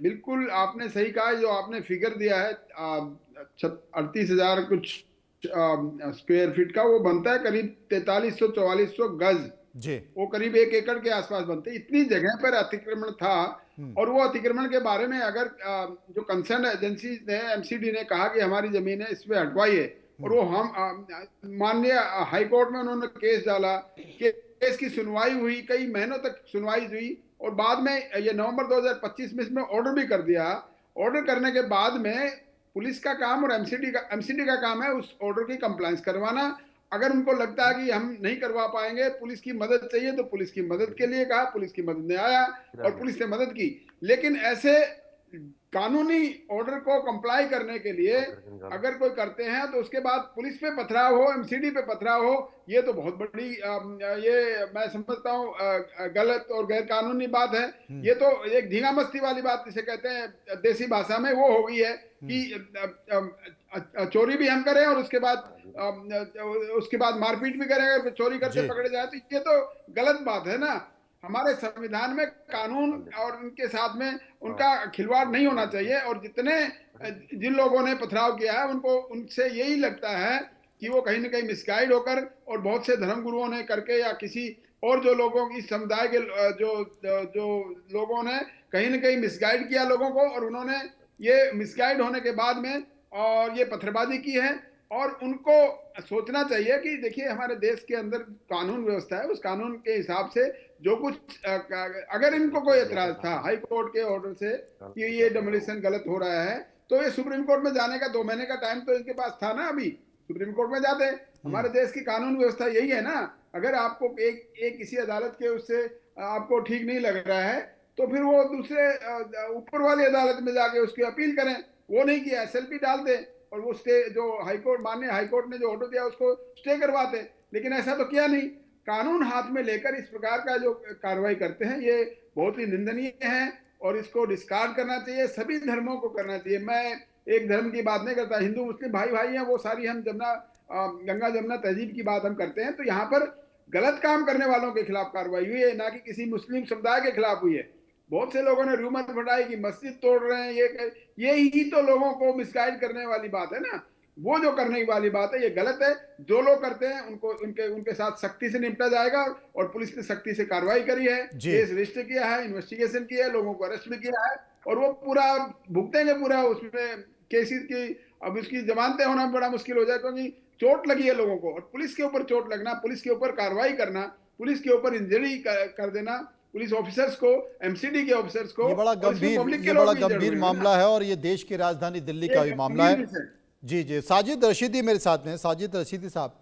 बिल्कुल आपने सही कहा, जो आपने फिगर दिया है 38,000 कुछ स्क्वायर फीट का, वो बनता है करीब 4300-4400 गज जी। वो करीब 1 एकड़ के आसपास बनते। इतनी जगह पर अतिक्रमण था, और वो अतिक्रमण के बारे में अगर जो कंसर्न एजेंसी ने, एमसीडी ने कहा कि हमारी जमीन है, इस पे हटवाइए, और वो हम माननीय हाई कोर्ट में उन्होंने केस डाला, केस की सुनवाई हुई, कई महीनों तक सुनवाई हुई, और बाद में ये नवंबर 2025 में इसमें ऑर्डर भी कर दिया। ऑर्डर करने के बाद में पुलिस का काम और एमसीडी का काम है उस ऑर्डर की कंप्लायंस करवाना। अगर उनको लगता है कि हम नहीं करवा पाएंगे, पुलिस की मदद चाहिए, तो पुलिस की मदद के लिए कहा, पुलिस की मदद ने आया और पुलिस ने मदद की। लेकिन ऐसे कानूनी ऑर्डर को कंप्लाई करने के लिए अगर कोई करते हैं, तो उसके बाद पुलिस पे पथराव हो, एमसीडी पे पथराव हो, ये तो बहुत बड़ी ये मैं समझता हूँ गलत और गैर कानूनी बात है। ये तो एक धींगा मस्ती वाली बात जिसे कहते हैं देसी भाषा में, वो हो गई है कि चोरी भी हम करें और उसके बाद मारपीट भी करें, अगर चोरी करके पकड़े जाए, तो ये तो गलत बात है ना। हमारे संविधान में कानून और उनके साथ में उनका खिलवाड़ नहीं होना चाहिए। और जिन लोगों ने पथराव किया है, उनसे यही लगता है कि वो कहीं ना कहीं मिसगाइड होकर, और बहुत से धर्मगुरुओं ने करके, या किसी और जो लोगों की समुदाय के जो लोगों ने कहीं ना कहीं मिसगाइड किया लोगों को, और उन्होंने ये मिसगाइड होने के बाद में और ये पत्थरबाजी की है। और उनको सोचना चाहिए कि देखिए, हमारे देश के अंदर कानून व्यवस्था है, उस कानून के हिसाब से जो कुछ अगर इनको कोई एतराज था हाई कोर्ट के ऑर्डर से कि ये डेमोलिशन गलत हो रहा है, तो ये सुप्रीम कोर्ट में जाने का 2 महीने का टाइम तो इनके पास था ना। अभी सुप्रीम कोर्ट में जाते। हमारे देश की कानून व्यवस्था यही है ना। अगर आपको एक किसी अदालत के उससे आपको ठीक नहीं लग रहा है, तो फिर वो दूसरे ऊपर वाली अदालत में जाके उसकी अपील करें। वो नहीं किया, SLP डाल दे, और वो स्टे जो माननीय हाई कोर्ट ने जो ऑर्डर दिया उसको स्टे करवाते। लेकिन ऐसा तो किया नहीं। कानून हाथ में लेकर इस प्रकार का जो कार्रवाई करते हैं, ये बहुत ही निंदनीय है, और इसको डिस्कार्ड करना चाहिए। सभी धर्मों को करना चाहिए। मैं एक धर्म की बात नहीं करता, हिंदू मुस्लिम भाई हैं, वो सारी हम गंगा जमुना तहजीब की बात हम करते हैं। तो यहाँ पर गलत काम करने वालों के खिलाफ कार्रवाई हुई है, ना कि किसी मुस्लिम समुदाय के खिलाफ हुई है। बहुत से लोगों ने रूमर फटाई कि मस्जिद तोड़ रहे हैं, ये ही तो लोगों को मिसगाइड करने वाली बात है ना। वो जो करने वाली बात है, ये गलत है। जो लोग करते हैं उनके साथ सख्ती से निपटा जाएगा, और पुलिस ने सख्ती से कार्रवाई करी है, केस रजिस्टर किया है, इन्वेस्टिगेशन किया है, लोगों को अरेस्ट भी किया है, और वो पूरा भुगतेंगे पूरा उसमें केसेस की। अब उसकी जमानतें होना बड़ा मुश्किल हो जाए, क्योंकि चोट लगी है लोगों को, और पुलिस के ऊपर चोट लगना, पुलिस के ऊपर कार्रवाई करना, पुलिस के ऊपर इंजरी कर देना, पुलिस ऑफिसर्स को, एमसीडी के ऑफिसर्स को, ये बड़ा गंभीर मामला है, और ये देश की राजधानी दिल्ली का भी मामला है। जी जी। साजिद रशीदी मेरे साथ में। साजिद रशीदी साहब,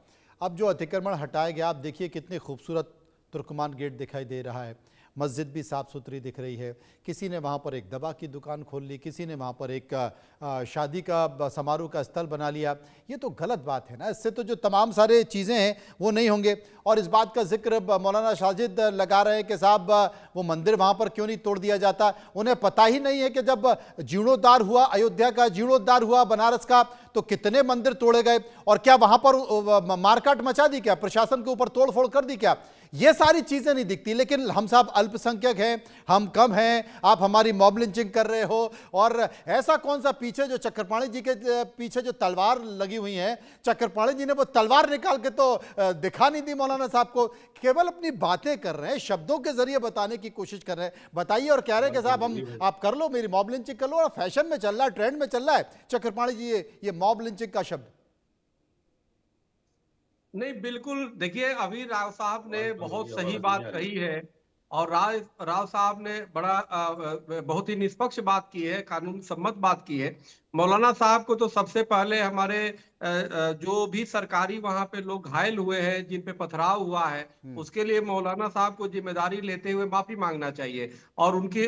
अब जो अतिक्रमण हटाया गया, आप देखिए कितनी खूबसूरत तुर्कमान गेट दिखाई दे रहा है, मस्जिद भी साफ़ सुथरी दिख रही है। किसी ने वहाँ पर एक दवा की दुकान खोल ली, किसी ने वहाँ पर एक शादी का समारोह का स्थल बना लिया। ये तो गलत बात है ना। इससे तो जो तमाम सारे चीज़ें हैं वो नहीं होंगे। और इस बात का जिक्र मौलाना साजिद लगा रहे हैं कि साहब वो मंदिर वहाँ पर क्यों नहीं तोड़ दिया जाता। उन्हें पता ही नहीं है कि जब जीर्णोद्धार हुआ, अयोध्या का जीर्णोद्धार हुआ, बनारस का, तो कितने मंदिर तोड़े गए, और क्या वहां पर मारकाट मचा दी क्या, प्रशासन के ऊपर तोड़फोड़ कर दी क्या? ये सारी चीजें नहीं दिखती। लेकिन हम साहब अल्पसंख्यक हैं, हम कम हैं, आप हमारी मॉब लिंचिंग कर रहे हो। और ऐसा कौन सा पीछे जो चक्रपाणी जी के पीछे जो तलवार लगी हुई है, चक्रपाणी जी ने वो तलवार निकाल के तो दिखा नहीं दी मौलाना साहब को, केवल अपनी बातें कर रहे हैं, शब्दों के जरिए बताने की कोशिश कर रहे हैं। बताइए और कह रहे हैं कि साहब हम आप कर लो, मेरी मॉब लिंचिंग कर लो, और फैशन में चल रहा है, ट्रेंड में चल रहा है चक्रपाणी जी ये मॉब लिंचिंग का शब्द। नहीं, बिल्कुल। देखिए, अभी राव साहब ने बहुत सही बात कही है, और राव साहब ने बहुत ही निष्पक्ष बात की है, कानून सम्मत बात की है। मौलाना साहब को तो सबसे पहले हमारे जो भी सरकारी वहां पे लोग घायल हुए हैं, जिन पे पथराव हुआ है, उसके लिए मौलाना साहब को जिम्मेदारी लेते हुए माफी मांगना चाहिए, और उनकी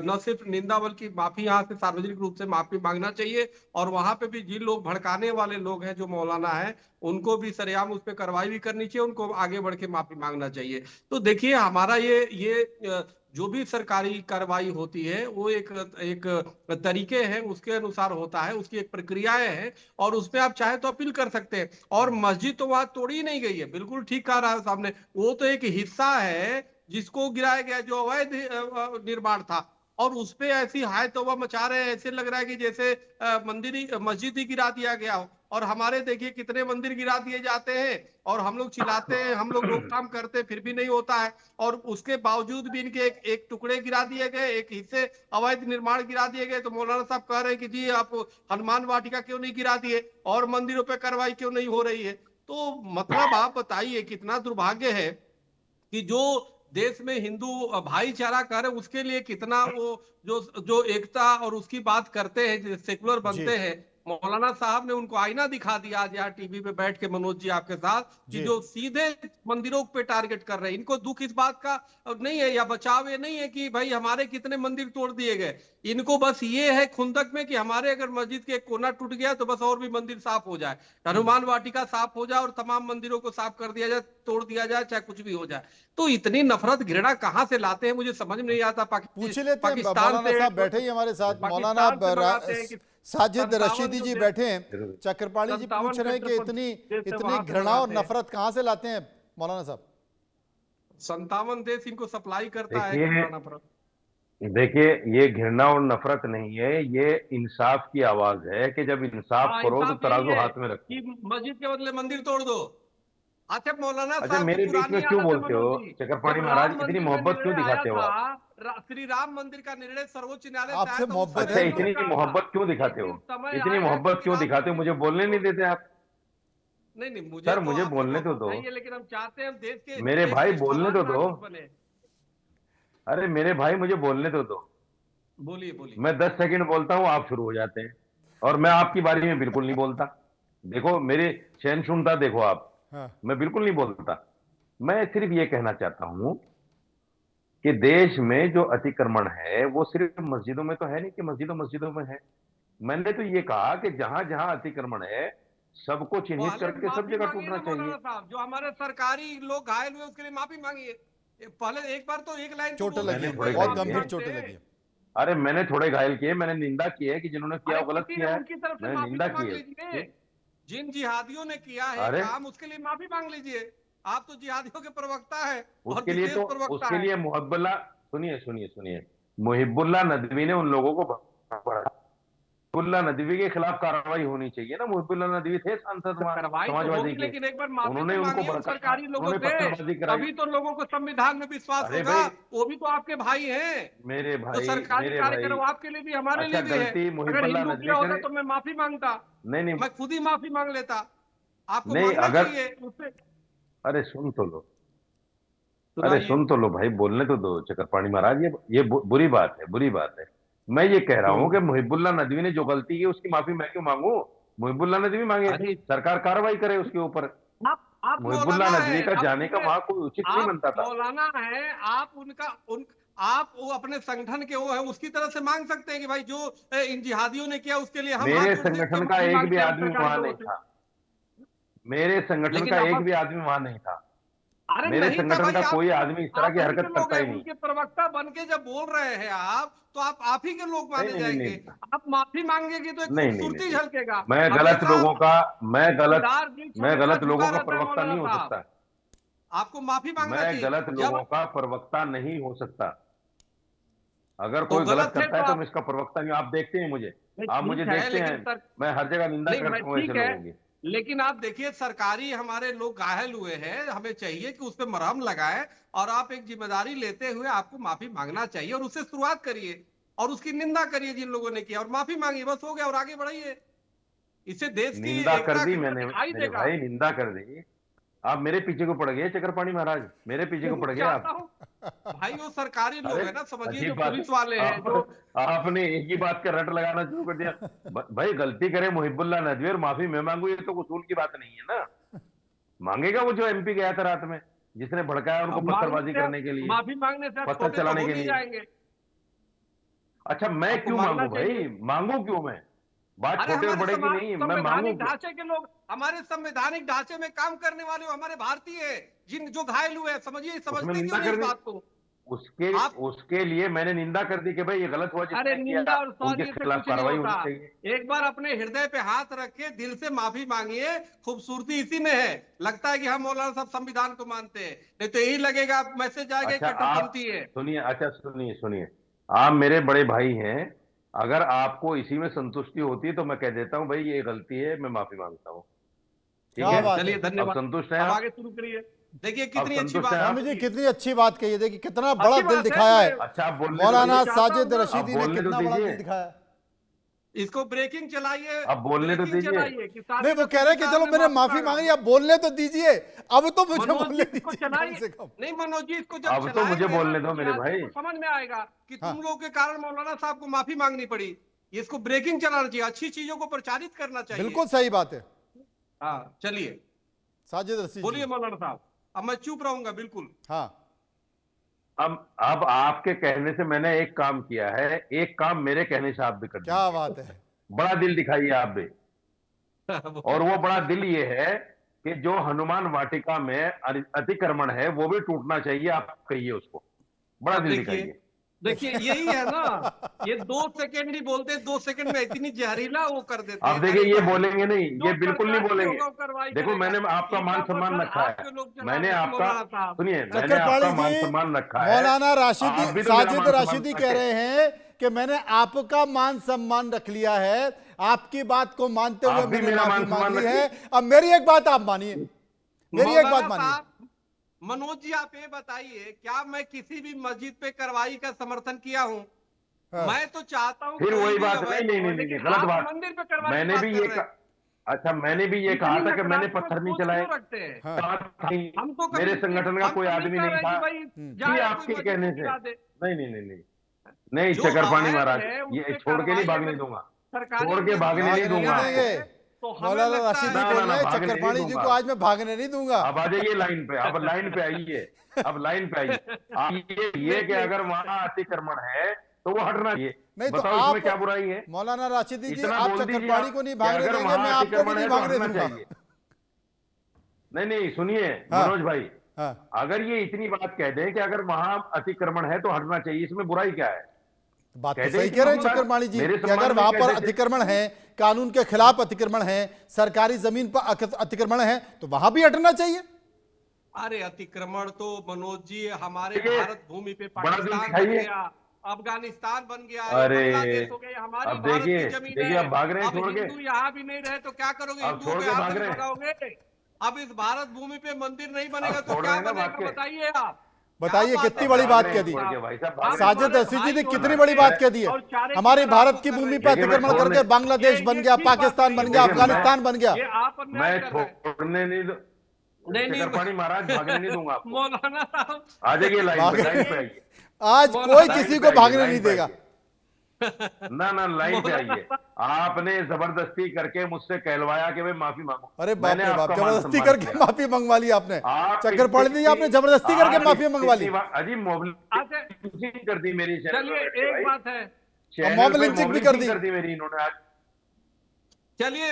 न सिर्फ निंदा बल्कि माफी यहाँ से सार्वजनिक रूप से माफी मांगना चाहिए। और वहां पे भी जिन लोग भड़काने वाले लोग हैं जो मौलाना है, उनको भी सरेआम उस पर कार्रवाई भी करनी चाहिए, उनको आगे बढ़ के माफी मांगना चाहिए। तो देखिए, हमारा ये जो भी सरकारी कार्रवाई होती है वो एक तरीके हैं, उसके अनुसार होता है, उसकी एक प्रक्रियाएं हैं, और उस पर आप चाहे तो अपील कर सकते हैं। और मस्जिद तो वहां तोड़ी नहीं गई है, बिल्कुल ठीक कह रहा है साहब ने, वो तो एक हिस्सा है जिसको गिराया गया, जो अवैध निर्माण था, और उस पे ऐसी हाय तौबा मचा रहे हैं, ऐसे लग रहा है कि जैसे मस्जिद ही गिरा दिया गया हो। और हमारे देखिए कितने मंदिर गिरा दिए जाते हैं, और हम लोग चिल्लाते हैं, हम लोग रोकथाम करते हैं, फिर भी नहीं होता है। और उसके बावजूद भी इनके एक टुकड़े गिरा दिए गए, एक हिस्से अवैध निर्माण गिरा दिए गए। तो मौलाना साहब कह रहे हैं कि जी आप हनुमान वाटिका क्यों नहीं गिरा दिए, और मंदिरों पे कार्रवाई क्यों नहीं हो रही है? तो मतलब आप बताइए, कितना दुर्भाग्य है कि जो देश में हिंदू भाईचारा कर, उसके लिए कितना वो जो एकता और उसकी बात करते हैं, सेकुलर बनते हैं। मौलाना साहब ने उनको आईना दिखा दिया आज यहाँ टीवी पे बैठ के, मनोज जी आपके साथ, कि जो सीधे मंदिरों पे टारगेट कर रहे हैं। इनको दुख इस बात का नहीं है, या बचाव ये नहीं है कि भाई हमारे कितने मंदिर तोड़ दिए गए। इनको बस ये है खुंदक में कि हमारे अगर मस्जिद के एक कोना टूट गया तो बस और भी मंदिर साफ हो जाए, हनुमान वाटिका साफ हो जाए, और तमाम मंदिरों को साफ कर दिया जाए, तोड़ दिया जाए, चाहे कुछ भी हो जाए। तो इतनी नफरत घृणा कहां से लाते हैं, मुझे समझ में नहीं आता। पूछ लेते हैं, मौलाना साहब बैठे ही हमारे साथ, मौलाना साजिद रशीदी जी बैठे हैं। चक्रपाणी जी पूछ रहे हैं कि इतनी घृणा और नफरत कहां से लाते हैं मौलाना साहब? 57 देश इनको सप्लाई करता है। देखिए, ये घृणा और नफरत नहीं है, ये इंसाफ की आवाज है कि जब इंसाफ करो तो तराजू हाथ में रखो। मस्जिद के बदले मंदिर तोड़ दो। अच्छा मौलाना अच्छा, साहब, मेरे बीच में क्यों बोलते हो चक्रपाणी महाराज? इतनी मोहब्बत क्यों दिखाते हो आप? श्री राम मंदिर का निर्णय सर्वोच्च न्यायालय आपसे मोहब्बत अच्छा, इतनी मोहब्बत क्यों दिखाते हो? इतनी मोहब्बत क्यों दिखाते हो? मुझे बोलने नहीं देते आप? नहीं, मुझे सर, मुझे बोलने तो दो। लेकिन हम चाहते हैं देश के, मेरे भाई बोलने तो दो। अरे मेरे भाई, मुझे बोलने तो दो। बोलिए। मैं 10 सेकंड बोलता हूँ, आप शुरू हो जाते हैं, और मैं आपकी बारी में बिल्कुल नहीं बोलता। देखो मेरे चैन सुनता, देखो आप। मैं बिल्कुल नहीं बोलता। मैं सिर्फ ये कहना चाहता हूं कि देश में जो अतिक्रमण है वो सिर्फ मस्जिदों में तो है नहीं कि मस्जिदों में है। मैंने तो ये कहा कि जहां जहां अतिक्रमण है सबको चिन्हित करके सब जगह टूटना चाहिए। जो हमारे सरकारी लोग घायल हुए उसके लिए माफी मांगिए। पहले एक बार तो एक लाइन चोटें लगी, बहुत गंभीर चोटें लगी। अरे मैंने थोड़े घायल किए, मैंने निंदा की है कि जिन्होंने किया गलत किया है, मैंने निंदा की है। जिन जिहादियों ने किया है काम, उसके लिए माफी मांग लीजिए। आप तो जिहादियों के प्रवक्ता है, उसके लिए तो उसके लिए मुहिब्बुल्लाह, सुनिए, मुहिब्बुल्लाह नदवी ने उन लोगों को, मुहिब्बुल्लाह नदवी के खिलाफ कार्रवाई होनी चाहिए ना। मुहिब्बुल्लाह नदवी थे सांसद समाजवादी के, लेकिन एक बार माफी उन्होंने उनको सरकारी लोगों से, तभी तो लोगों को संविधान में विश्वास होगा। वो भी तो आपके भाई हैं, मेरे भाई। तो सरकारी कार्यक्रम आपके लिए भी हमारे लिए भी है। अगर हिंदू किया होता तो मैं माफी मांगता, नहीं, मैं खुद ही माफी मांग लेता। आपको नहीं, मांगना चाहिए उससे। अरे सुन तो लो भाई, बोलने तो दो चक्रपाणी महाराज। ये बुरी बात है। मैं ये कह रहा हूं कि मुहिब्बुल्लाह नदवी ने जो गलती की उसकी माफी मैं क्यों मांगू? मुहिब्बुल्लाह नदवी मांगे, सरकार कार्रवाई करे उसके ऊपर। मुहिब्बुल्लाह नदवी का जाने का वहां कोई उचित नहीं बनता था। मौलाना है आप, आप वो अपने संगठन के वो है, उसकी तरफ से मांग सकते हैं कि भाई जो इन जिहादियों ने किया उसके लिए हम मेरे संगठन का एक भी आदमी वहां नहीं था। मेरे संगठन का एक भी आदमी वहां नहीं था। अरे मेरे नहीं था संगठन भाई, का आप कोई आदमी इस तरह आप की ही हरकत के लोग करता हैं, ही नहीं। उनके प्रवक्ता बन के जब बोल रहे हैं आप, तो आप ही के लोग माने नहीं, नहीं, नहीं, जाएंगे। आप माफी मांगेंगे तो एक नहीं, नहीं, खूबसूरती नहीं, झलकेगा। मैं गलत हमेशा लोगों का अंडार वृक्ष मैं हमेशा गलत झुका लोगों का रहता है प्रवक्ता मौलाना नहीं हो साहब, सकता। आपको माफी मांगना मैं चाहिए। गलत जब लोगों का प्रवक्ता नहीं हो सकता। अगर तो कोई गलत गलत है करता तो है तो मैं आप इसका प्रवक्ता नहीं हूं। आप देखते हैं मुझे, आप मुझे ठीक है, देखते हैं, लेकिन सर मैं हर जगह निंदा नहीं, मैं करता हूं ऐसे ठीक है, लोगों की। लेकिन आप देखिए सरकारी हमारे लोग घायल हुए हैं, हमें चाहिए कि उस पर मरहम लगाए, और आप एक जिम्मेदारी लेते हुए आपको माफी मांगना चाहिए और उससे शुरुआत करिए और उसकी निंदा करिए जिन लोगों ने किया, और माफी मांगिए, बस हो गया, और आगे बढ़ाइए। इससे देश की निंदा कर एकता दी अखंडता मैंने, दिखाई मेरे देगा। भाई निंदा कर दी। आप मेरे पीछे को पड़ गए चक्रपाणी महाराज, मेरे पीछे को पड़ गए चाहता आप। हूं भाई, वो सरकारी लोग अरे है ना, समझिए, अजीब जो बात है। पुलिस वाले हैं, जो आपने एक ही बात का रट लगाना शुरू कर दिया। भाई गलती करे मुहिबुल्लाह नदवी और माफी मैं मांगू, ये तो उसूल की बात नहीं है ना। मांगेगा वो जो एमपी गया था रात में, जिसने भड़काया उनको पत्थरबाजी करने के लिए, माफी मांगने से आप पत्थर छोटे तो चलाने हो के नहीं लिए। जाएंगे। अच्छा मैं आपको क्यों मांगना मांगू भाई, चाहिए। मांगू क्यों मैं? बात अरे छोटे और हमारे बड़े की नहीं है, मैं मांगू संवैधानिक क्यों? ढांचे के लोग, हमारे संवैधानिक ढांचे में काम करने वाले हमारे भारतीय हैं, जिन जो घायल हुए हैं, समझिए, उसमें समझते निंदा क्यों नहीं कर इस दी, बात को आप? उसके लिए मैंने निंदा कर दी कि भाई ये गलत हुआ अरे जिसने निंदा किया, और उनके सौर्य से खिलाफ कुछ नहीं कार्रवाई होता। होनी चाहिए। एक बार अपने हृदय पे हाथ रखे, दिल से माफी मांगिए, खूबसूरती इसी में है। लगता है कि हम मौलाना साहब संविधान को मानते हैं, नहीं तो यही लगेगा मैसेज आएगा अच्छा आप कट्टरपंथी है। सुनिए, अच्छा सुनिए सुनिए, आप मेरे बड़े भाई हैं, अगर आपको इसी में संतुष्टि होती है तो मैं कह देता हूं भाई ये गलती है, मैं माफी मांगता हूं। ठीक क्या है, बात चलिए, है अब धन्यवाद। संतुष्ट हैं अब आप? आगे शुरू करिए। देखिए अब कितनी अच्छी संतुष्ट बात हैं है। आप? स्वामी जी कितनी अच्छी बात कही है, देखिए कितना बड़ा अच्छी दिल बात दिखाया है अच्छा आप बोलने तो मौलाना दीजिए। साजिद अब रशीदी ने, बोलने तो कितना बड़ा दीजिए। दिल दिखाया है। इसको ब्रेकिंग चलाइए, अब बोलने तो ब्रेकिंग दीजिए। चलाइए कि नहीं, वो साजिद कह रहे हैं कि साहब चलो ने मैंने माफी मांगा। मांगी, आप बोलने तो दीजिए, अब तो मुझे मनोज जी बोलने इसको दीजिए कम चलाइए। से कम। नहीं मनोज जी, इसको जब अब तो मुझे चलाएंगे बोलने ना, दो तो मेरे आदमी भाई। को समझ में आएगा कि हाँ। तुम लोग के कारण मौलाना साहब को माफी मांगनी पड़ी। इसको ब्रेकिंग चलाना चाहिए, अच्छी चीजों को प्रचारित करना चाहिए। बिल्कुल सही बात है हाँ, चलिए साजिद रशीदी बोलिए जी। मौलाना साहब। अब मैं चुप रहूंगा बिल्कुल। हाँ, अब आपके कहने से मैंने एक काम किया है, एक काम मेरे कहने से आप भी कर क्या दीजिए। बात है। बड़ा दिल दिखाइए आप भी। और वो बड़ा दिल ये है कि जो हनुमान वाटिका में अतिक्रमण है वो भी टूटना चाहिए, आप कहिए उसको, बड़ा अब दिल देखिए, दिखाइए। देखिए यही है ना, ये 2 सेकंड ही बोलते, 2 सेकंड में इतनी जहरीला वो कर देते आप हैं। देखिए अरे ये भाई, बोलेंगे नहीं, जो ये बिल्कुल नहीं सरकारी बोलेंगे। होगा वो कार्रवाई देखो करेगा। मैंने आपका मान ईटा सम्मान पत्थर रखा आपके है, लोग चला मैंने रहे हैं आपका, मौलाना साहब। सुनिए, मैंने चक्रपाणी आपका मान जी, सम्मान रखा है। मौलाना आप राशिदी, भी तो मेरा साजिद मान सम्मान राशिदी कह रखें। रहे हैं कि मैंने आपका मान सम्मान रख लिया है, आपकी बात को मानते हुए आप भी मैंने मेरा माफी मान मांग सम्मान ली रखिए। है। अब मेरी एक बात आप मानिए, मेरी एक बात मौलाना मानिए। साहब, मनोज जी आप ये बताइए, क्या मैं किसी भी मस्जिद पे कार्रवाई का समर्थन किया हूं? हाँ। मैं तो चाहता हूं फिर कोई वही भी बात, अवैध नहीं हो, नहीं नहीं लेकिन गलत आप बात। मंदिर पे कार्रवाई की मैंने बात भी कर ये रहे हैं। अच्छा मैंने भी ये कहा इतनी था कि मैंने नकारात्मक पत्थर नहीं सोच चलाए। क्यों रखते हैं? हम तो मेरे कभी संगठन का हम कोई तो नहीं आदमी कह नहीं रहे था कि भाई कि जाए आपके कोई मस्जिद कहने को से। गिरा दे। नहीं जो चक्रपाणी अवैध महाराज, है, उस ये पे छोड़ के नहीं कार्रवाई भागने अगर दूंगा, सरकारी छोड़ के भागने नहीं भागने नहीं दूंगा आपको। देंगे। तो हमें मौलाना लगता राशिदी है ना, बोल ना, रहे हैं भागने नहीं चक्रपाणी जी दूंगा। को आज मैं भागने नहीं दूंगा। अब आ जाइए लाइन पे, अब लाइन पे आइए, अब लाइन पे आइए। आप ये कि अगर वहां अतिक्रमण है तो वो हटना चाहिए। नहीं तो बताओ आप, इसमें क्या बुराई है? मौलाना राशिदी जी, इतना आप बोल दीजिए चक्रपाणी आप को नहीं कि भागने अगर देंगे, वहां मैं आपको भी अतिक्रमण नहीं है तो भागने हटना दूंगा। चाहिए। नहीं सुनिए हाँ। मनोज भाई, हाँ, अगर ये इतनी बात कह दें कि अगर वहां अतिक्रमण है तो हटना चाहिए, इसमें बुराई क्या है? बात तो कहते सही हैं कह रहे हैं कि चक्रपाणी जी मेरे कि सम्मान अगर में वहां कह पर देते। अतिक्रमण है, कानून के खिलाफ अतिक्रमण है, सरकारी जमीन पर अतिक्रमण है, तो वहां भी हटना चाहिए। अरे अतिक्रमण तो मनोज जी हमारे देखिए, भारत भूमि पे बड़ा दिल पाकिस्तान बन दिखाइए। गया, अफगानिस्तान बन गया, अरे, बांग्लादेश हो गया, हमारी अब भारत देखिए, की जमीन देखिए है। अब भाग रहे हैं अब छोड़ के। हिंदू यहाँ भी नहीं रहे तो क्या करोगे? अब हिंदुओं छोड़ के के यहाँ भाग से रहे हैं। भगाओगे? अब इस भारत भूमि पे मंदिर नहीं बनेगा अब तो छोड़ क्या रहे हैं ना भाग बनेगा? के। बताइए आप। बताइए क्या बात कितनी है? बड़ी बात भाग कह रहे दी हैं छोड़ के भाई साहब, भाग रहे हैं। साजिद रशीदी ने, कितनी बड़ी बात कह दी है। और चारे की हमारी तरह भारत आप की कर भूमि रहे पर हैं। देखिए, मैं अतिक्रमण छोड़ने- करके बांग्लादेश ये बन गया, ठीक बात पाकिस्तान नहीं बन है। गया, देखिए, मैं- अफगानिस्तान बन गया। ये आप अन्याय मैं कर रहे हैं। छोड़ने नहीं नहीं, चक्रपाणी महाराज भागने नहीं दूंगा आपको। मौलाना साहब आ जाइए लाइन पे, लाइन पे आइए, आज मौलाना कोई लाइन किसी पे को आइए, भागने लाइन नहीं पे देगा। आइए। ना लाइन पे मौलाना आइए। आपने जबरदस्ती करके मुझसे कहलवाया कि भाई माफी मांगो। अरे बाप मैंने रे बाप, आपका मान जबरदस्ती सम्मान करके किया। माफी मंगवा ली आपने। आप चक्रपाणी जी, आपने जबरदस्ती करके माफी मंगवा ली। अजी मोबिलिटी कर दी मेरी चैनल चलिए पे, एक बात है, चैनल मॉब पे लिंचिंग भी कर दी। कर दी मेरी इन्होंने आज। चलिए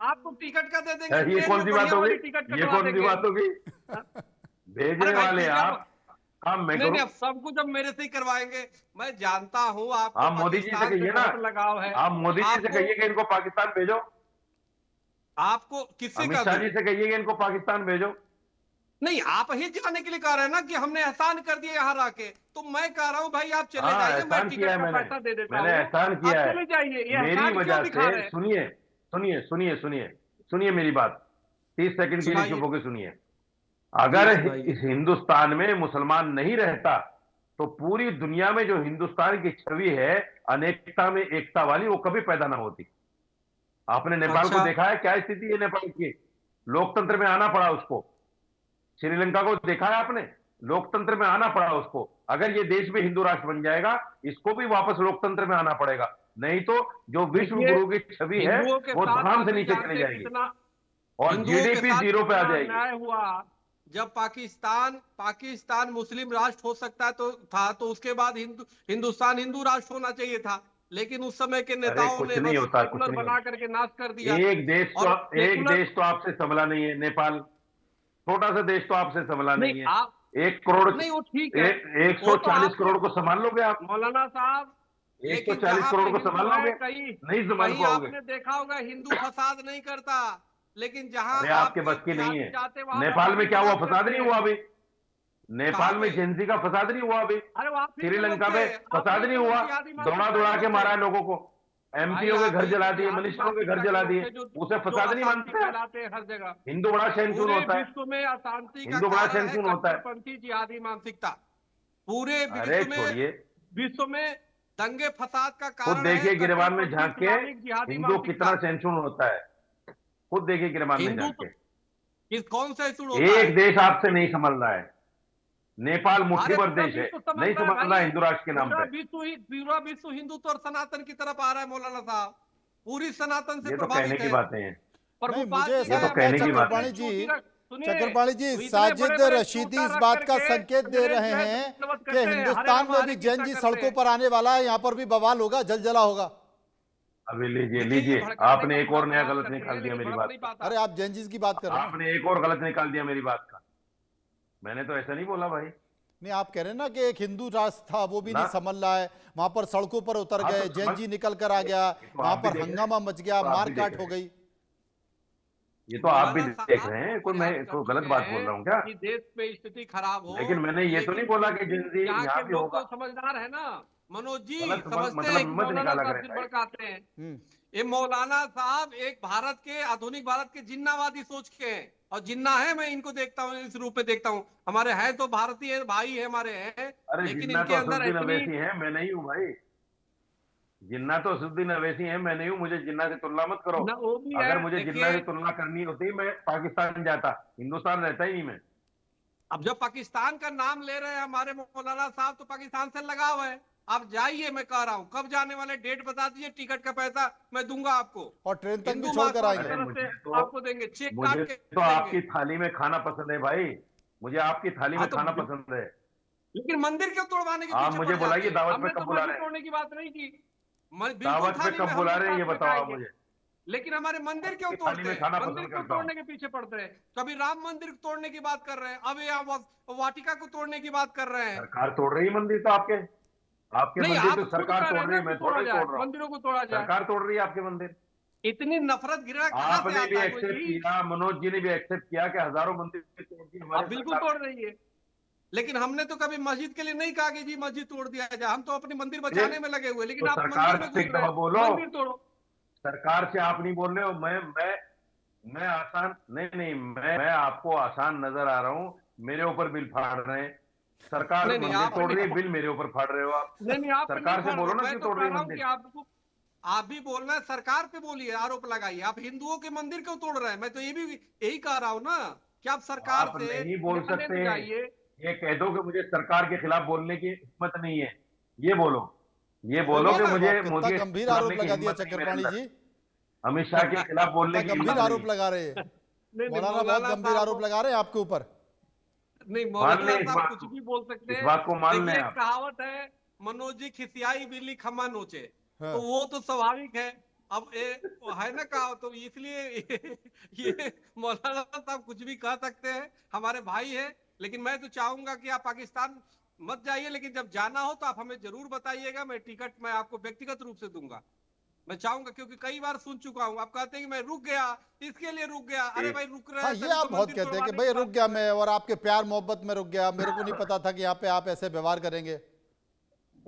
आपको टिकट का दे देंगे। ये कौन सी बात होगी? टिकट ये कौन सी बात होगी? भेजने वाले आप, काम मैं नहीं करूं? नहीं, अब सब कुछ अब मेरे से ही करवाएंगे। मैं जानता हूँ आपको आप मोदी जी से पाकिस्तान कहिए से ना, बहुत लगाव है। आप मोदी जी से आपको- कहिए कि इनको पाकिस्तान भेजो। आपको किससे अमित कर शाह दूं? जी से कहिए कि इनको पाकिस्तान भेजो। नहीं, आप ही जाने के लिए कह रहे हैं ना कि हमने एहसान कर दिया यहाँ आके, तो मैं कह रहा हूँ भाई आप चले हाँ, जाइए, मैं एहसान किया टिकट है का मैंने। पैसा दे देता मैंने हूँ, एहसान आप किया है चले जाइए। ये मेरी एहसान वजह क्यों दिखा रहे से। हैं? सुनिए सुनिए सुनिए सुनिए सुनिए मेरी बात, 30 सेकंड के लिए सुनाइए। चुप होकर सुनिए। जी अगर सुनाइए। इस हिंदुस्तान में मुसलमान नहीं रहता तो पूरी दुनिया में जो हिंदुस्तान की छवि है अनेकता में एकता वाली, वो कभी पैदा ना होती। आपने नेपाल को अच्छा। देखा है, क्या स्थिति है नेपाल की? लोकतंत्र में आना पड़ा उसको। श्रीलंका को देखा है आपने, लोकतंत्र में आना पड़ा उसको। अगर ये देश भी हिंदू राष्ट्र बन जाएगा, इसको भी वापस लोकतंत्र में आना पड़ेगा, नहीं तो जो विश्व देखिए, गुरु की छवि है हिंदुओं के वो साथ धाम आप से भी नीचे चली जानते जाएगी कितना और हिंदुओं के जीडीपी साथ जीरो पे आ कितना जाएगी। अन्याय हुआ। जब पाकिस्तान मुस्लिम राष्ट्र हो सकता है तो उसके बाद हिंदुस्तान हिंदू राष्ट्र होना चाहिए था, लेकिन उस समय के अरे नेताओं कुछ ने नहीं बस होता, कुछ सेकुलर नहीं बना होता। करके नाश कर दिया। और एक सेकुलर देश तो आपसे संभला नहीं है, नेपाल छोटा सा देश तो आपसे संभला नहीं, नहीं है। आप 1 करोड़, नहीं, वो ठीक है, वो तो 140 आपने करोड़ को संभाल लोगे आप? मौलाना साहब, लेकिन 140 जहां पे करोड़ को हिंदू संभाल है, लोगे? कहीं नहीं संभाल कहीं पाओगे। आपने देखा होगा हिंदू फसाद नहीं करता, लेकिन जहां अरे आपके आपके बस की नहीं जिहादी है। जाते वहां नेपाल में फसादी क्या हुआ? बर्बाद फसाद करते नहीं हैं। हुआ अभी? कहां नेपाल में पे? जेंजी का फसाद नहीं हुआ अभी? अरे वो आप ही के लोग श्रीलंका थे, में आप फसाद ही नहीं के लोग हुआ? जिहादी दौड़ा मानसिकता दौड़ा के के लोग मारा थे। है लोगों को, भाई एमपीओ के आप घर ही जला तो दिए, जिहादी मिनिस्टरों के घर मानसिकता के जला लोग दिए। थे जो उसे जो फसाद नहीं अशांति मानते हैं? फैलाते हैं हर जगह। हिंदू बड़ा शैनसून पूरे होता है, विश्व में अशांति का हिंदू बड़ा कारण है शैनसून होता है। कट्टरपंथी जिहादी मानसिकता। पूरे अरे छोड़िए, विश्व में दंगे फसाद का खुद कारण है देखिए गिरबान में कट्टरपंथी झांक के इस्लामिक जिहादी हिंदू मानसिकता। कितना शैनसून होता है। खुद देखिए गिरबान में हिंदू झांक तो के। कौन सा इशू होता एक है? देश आपसे नहीं संभल रहा है, नेपाल मुट्ठी अरे भर पूरा देश है, विश्व समझ नहीं रहा है संभल रहा भाई, हिंदू राष्ट्र के नाम पे। पूरा विश्व हिंदुत्व और सनातन की तरफ आ रहा है मौलाना साहब, पूरी सनातन से ये तो कहने प्रभावित की है। बातें हैं। नहीं, प्रभुपाद मुझे जी ये ऐसा तो लगता है कहने की बात है। चक्रपाणी जी, तो इतने साजिद बड़े-बड़े रशीदी टूटा इस रख बात का करके संकेत दे अंग्रेज रहे जो है हैं दंडवत कि करते हैं, हिंदुस्तान हरे में राम भी हरे जैन कृष्णा जी करते सड़कों हैं। पर आने वाला है, यहाँ पर भी बवाल होगा, जलजला होगा। अभी लीजिए देखिए, ये लीजिए, भड़काने आपने का एक पूरा और नया प्रयास गलत करते हैं, निकाल दिया लेकिन मेरी भड़क बात नहीं का। पाता। अरे आप जैन जी की बात कर रहे हैं ना? आपने एक और गलत निकाल दिया मेरी बात का। मैंने तो ऐसा नहीं बोला भाई। नहीं, आप कह रहे हैं ना कि एक हिंदू राष्ट्र था वो भी नहीं ना। संभल रहा है, वहां पर सड़कों पर उतर हाँ, गए, तो जैन जी निकल कर आ गया, तो वहां आप भी पर देख रहे हैं। हंगामा मच गया, तो आप भी मारकाट देख हो रहे हैं। गई। ये तो आप भी मौलाना देख साहब रहे हैं, हम कोई प्रयास मैं कर कोई चुके गलत बात बोल हैं रहा हूँ क्या? कि देश में स्थिति खराब हो, लेकिन मैंने ये तो नहीं बोला कि जिंदगी यहाँ यहाँ के भी लोग होगा। तो समझदार है ना मनोज जी, गलत समझते हैं मतलब कि मत मौलाना निकाला साहब करें सिर्फ भाई। भड़काते हैं। ये मौलाना साहब एक भारत के आधुनिक भारत के जिन्नावादी सोच के हैं, और जिन्ना है, मैं इनको देखता हूँ इस रूप में देखता हूँ। हमारे हैं तो भारतीय भाई है हमारे हैं, अरे लेकिन जिन्ना इनके तो अंदर असदुद्दीन इतनी अवैसी है, मैं नहीं हूँ भाई। जिन्ना तो असदुद्दीन अवैसी है, मैं नहीं हूँ। मुझे जिन्ना से तुलना मत करो। ना वो भी है। अगर मुझे जिन्ना से देखिए, तुलना करनी होती मैं पाकिस्तान जाता, हिंदुस्तान रहता ही नहीं मैं। अब जब पाकिस्तान का नाम ले रहे हैं हमारे मौलाना साहब, तो पाकिस्तान से लगाव है। आप जाइए, मैं कह रहा हूँ, कब जाने वाले डेट बता दीजिए, टिकट का पैसा मैं दूंगा आपको, और ट्रेन तक भी हिंदू छोड़कर महासभा की आएंगे। तरफ से तो- आपको देंगे, चेक मुझे काट के तो देंगे। आपकी थाली में खाना पसंद है भाई, मुझे आपकी थाली हाँ, में तो खाना पसंद है। लेकिन मंदिर क्यों तोड़वाने के आप पीछे मुझे पड़ बुलाइए, जाते हैं? दावत पे हमने कब तो बुला मस्जिद रहे हैं? तोड़ने की बात नहीं की। बिल्कुल दावत पे थाली में कब हम बुला लोग रहे हैं ये साथ में बताओ आप खाएंगे। मुझे। लेकिन हमारे मंदिर क्यों आपकी थाली तोड़ते में हैं? खाना मंदिर पसंद क्यों करता हूँ। तोड़ने के पीछे पड़ते हैं? कभी राम मंदिर तोड़ने की बात कर रहे हैं, अब यहाँ वाटिका को तोड़ने की बात कर रहे हैं। सरकार तोड़ रही है मंदिर तो आपके नहीं, मंदिर आप तो खुद सरकार कह रहे तोड़ हैं रही ना है, कि मैं तोड़ा थोड़ा जाए, तोड़ रहा हूँ। मंदिरों को तोड़ा जाए। सरकार तोड़ रही है आपके मंदिर। इतनी नफरत घृणा कहाँ से आपने भी आता है एक्सेप्ट जी? किया, मनोज जी ने भी एक्सेप्ट किया कि हजारों मंदिर तोड़ दिए हमारे आप बिल्कुल सरकार तोड़ रही है, लेकिन हमने तो कभी मस्जिद के लिए नहीं कहा कि जी मस्जिद तोड़ दिया जाए। हम तो अपनी मंदिर बचाने में लगे हुए, लेकिन तो आप सरकार मंदिर में से घुस एक रहे दफा हैं, बोलो। मंदिर तोड़ो। सरकार से आप नहीं बोल रहे हो। मैं आसान नहीं, मैं आपको आसान नजर आ रहा हूँ। मेरे ऊपर बिल फाड़ रहे हैं, सरकार नहीं, मंदिर आप तोड़ नहीं, रही है, बिल मेरे ऊपर फाड़ रहे हो आप। नहीं, आप सरकार नहीं से बोलो ना मैं क्यों तो तोड़ कह रही है रहा हूँ कि मंदिर। आपको, आप भी बोलना है, सरकार पे बोलिए, आरोप लगाइए। आप हिंदुओं के मंदिर क्यों तोड़ रहे हैं? मैं तो ये भी यही कह रहा हूँ ना कि आप सरकार आप से नहीं बोल बयान सकते। लेने जाइए। ये कह दो कि मुझे सरकार के खिलाफ बोलने की हिम्मत नहीं है, ये बोलो कि मुझे आप कितना मोदी गंभीर खिलाफ आरोप बोलने की लगा दिया हिम्मत नहीं मेरे चक्रपाणी अंदर। जी, अमित शाह के खिलाफ बोलने कितना की गंभीर हिम्मत आरोप नहीं। लगा रहे हैं नहीं, मौलाना, बहुत गंभीर आरोप लगा रहे हैं आपके ऊपर। नहीं, मान मौलाना लें इस साहब बात कुछ को, भी बोल सकते इस हैं। बात को मान लें देखिए, आप। कहावत है, मनोज जी, खिसियाई बिल्ली खम्मा नोचे। हाँ। तो वो तो स्वाभाविक है। अब है ना कहा, तो इसलिए ये मौलाना साहब कुछ भी कह सकते हैं, हमारे भाई है। लेकिन मैं तो चाहूंगा कि आप पाकिस्तान मत जाइए, लेकिन जब जाना हो तो आप हमें जरूर बताइएगा। मैं टिकट मैं आपको व्यक्तिगत रूप से दूंगा। मैं चाहूंगा, क्योंकि कई बार सुन चुका हूं, आप कहते हैं कि मैं रुक गया, इसके लिए रुक गया। अरे भाई रुक रहे हाँ, हैं ये तभी आप तो बहुत मंदिर कहते हैं कि तोड़वाने भाई की रुक बात गया करते मैं, और आपके प्यार मोहब्बत में रुक गया, मेरे को नहीं पता था कि यहाँ पे आप ऐसे व्यवहार करेंगे। हैं।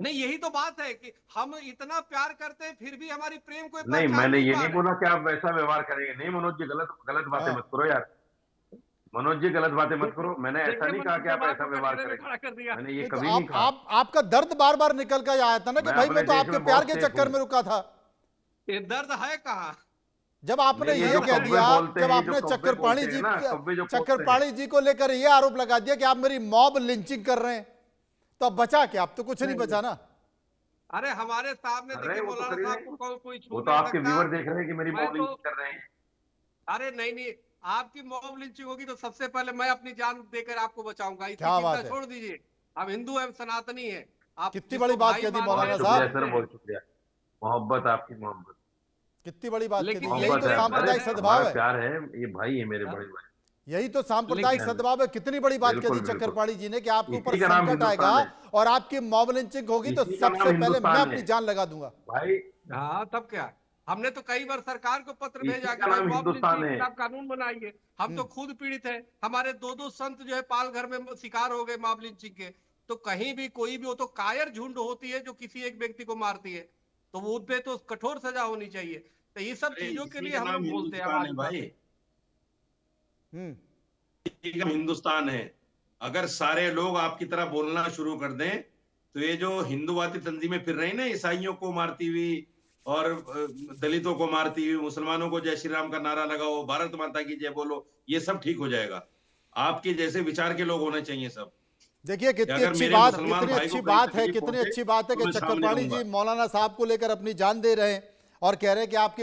नहीं, यही तो बात है कि हम इतना प्यार करते हैं फिर भी हमारी प्रेम कोई नहीं, पहचान मैंने नहीं ये पा नहीं रहे। बोला कि आप वैसा व्यवहार करेंगे। नहीं मनोज जी, गलत गलत बातें हाँ। मत करो यार। मनोज जी गलत बातें मत करो। मैंने ऐसा देखिए नहीं कहा मनोज कि ने आप बात ऐसा को व्यवहार कटघरे में करेंगे। खड़ा कर दिया। मैंने ये नहीं तो कभी नहीं कहा। आपका दर्द बार बार निकल कर आया था ना कि मैं भाई अपने मैं तो देश आपके में प्यार बहुत के सेफ चक्कर हूँ। में रुका था। ये दर्द है कहाँ? जब आपने नहीं, ये जो कह कौवे दिया, बोलते जब हैं, आपने जो कौवे चक्करपाणी बोलते जी हैं ना, कौवे जो बोलते हैं। चक्करपाणी जी को लेकर ये आरोप लगा दिया कि आप मेरी मॉब लिंचिंग कर रहे हैं, तो अब बचा क्या? अब तो कुछ नहीं बचा ना। अरे हमारे सामने अरे देखिए वो तो मौलाना कर ही साहब रहे को कोई छू वो तो नहीं आपके सकता। व्यूअर देख रहे हैं कि मेरी मैं मॉबलिंग तो कर रहे हैं। अरे नहीं, आपकी मॉब लिंचिंग होगी तो सबसे पहले मैं अपनी जान देकर आपको बचाऊंगा। इसकी क्या बात चिंता है? छोड़ दीजिए, हम हिंदू हैं, सनातनी है। आप कितनी जिसको बड़ी बात भाई कह दी मानते मौलाना हैं, साहब। शुक्रिया सर, बहुत शुक्रिया। मोहब्बत, आपकी मोहब्बत कितनी बड़ी बात कह दी। लेकिन यही मोहब्बत तो है। सांप्रदायिक अरे, सद्भाव हमारा है, प्यार है, ये भाई है मेरे बड़े भाई। यही तो सांप्रदायिक लेकिन- सद्भाव है। कितनी बड़ी बात कह दी बिल्कुल, बिल्कुल। चक्करपाणी जी ने कि आपके ऊपर इसी का नाम संकट आएगा हिंदुस्तान है। और आपकी मॉब लिंचिंग होगी तो इसी का नाम सबसे पहले मैं हिंदुस्तान अपनी है। जान लगा दूंगा। भाई हाँ तब क्या, हमने तो कई बार सरकार को पत्र इसी भेजा का कि भाई नाम मॉब हिंदुस्तान लिंचिंग है। खिलाफ कानून बनाइए। हम तो खुद पीड़ित है, हमारे दो संत जो है पाल घर में शिकार हो गए मॉब लिंचिंग के। तो कहीं भी कोई भी हो तो कायर झुंड होती है जो किसी एक व्यक्ति को मारती है, तो वो उन पे तो कठोर सजा होनी चाहिए। तो ये सब चीजों के लिए हम लोग बोलते हैं, आवाज भाई हम्म इसी का हिंदुस्तान है। अगर सारे लोग आपकी तरह बोलना शुरू कर दें तो ये जो हिंदूवादी तंजीमें फिर रही ना, ईसाइयों को मारती हुई और दलितों को मारती हुई, मुसलमानों को जय श्री राम का नारा लगाओ, भारत माता की जय बोलो, ये सब ठीक हो जाएगा। आपके जैसे विचार के लोग होने चाहिए सब। देखिए कितनी अगर अच्छी मेरे बात, मुसलमान कितनी भाई अच्छी को बात कहीं है, तकलीफ कितनी पहुंचे, अच्छी बात है तो कि मैं सामने चक्करपाणी जी रहूंगा। मौलाना साहब को लेकर अपनी जान दे रहे हैं और कह रहे हैं कि आपकी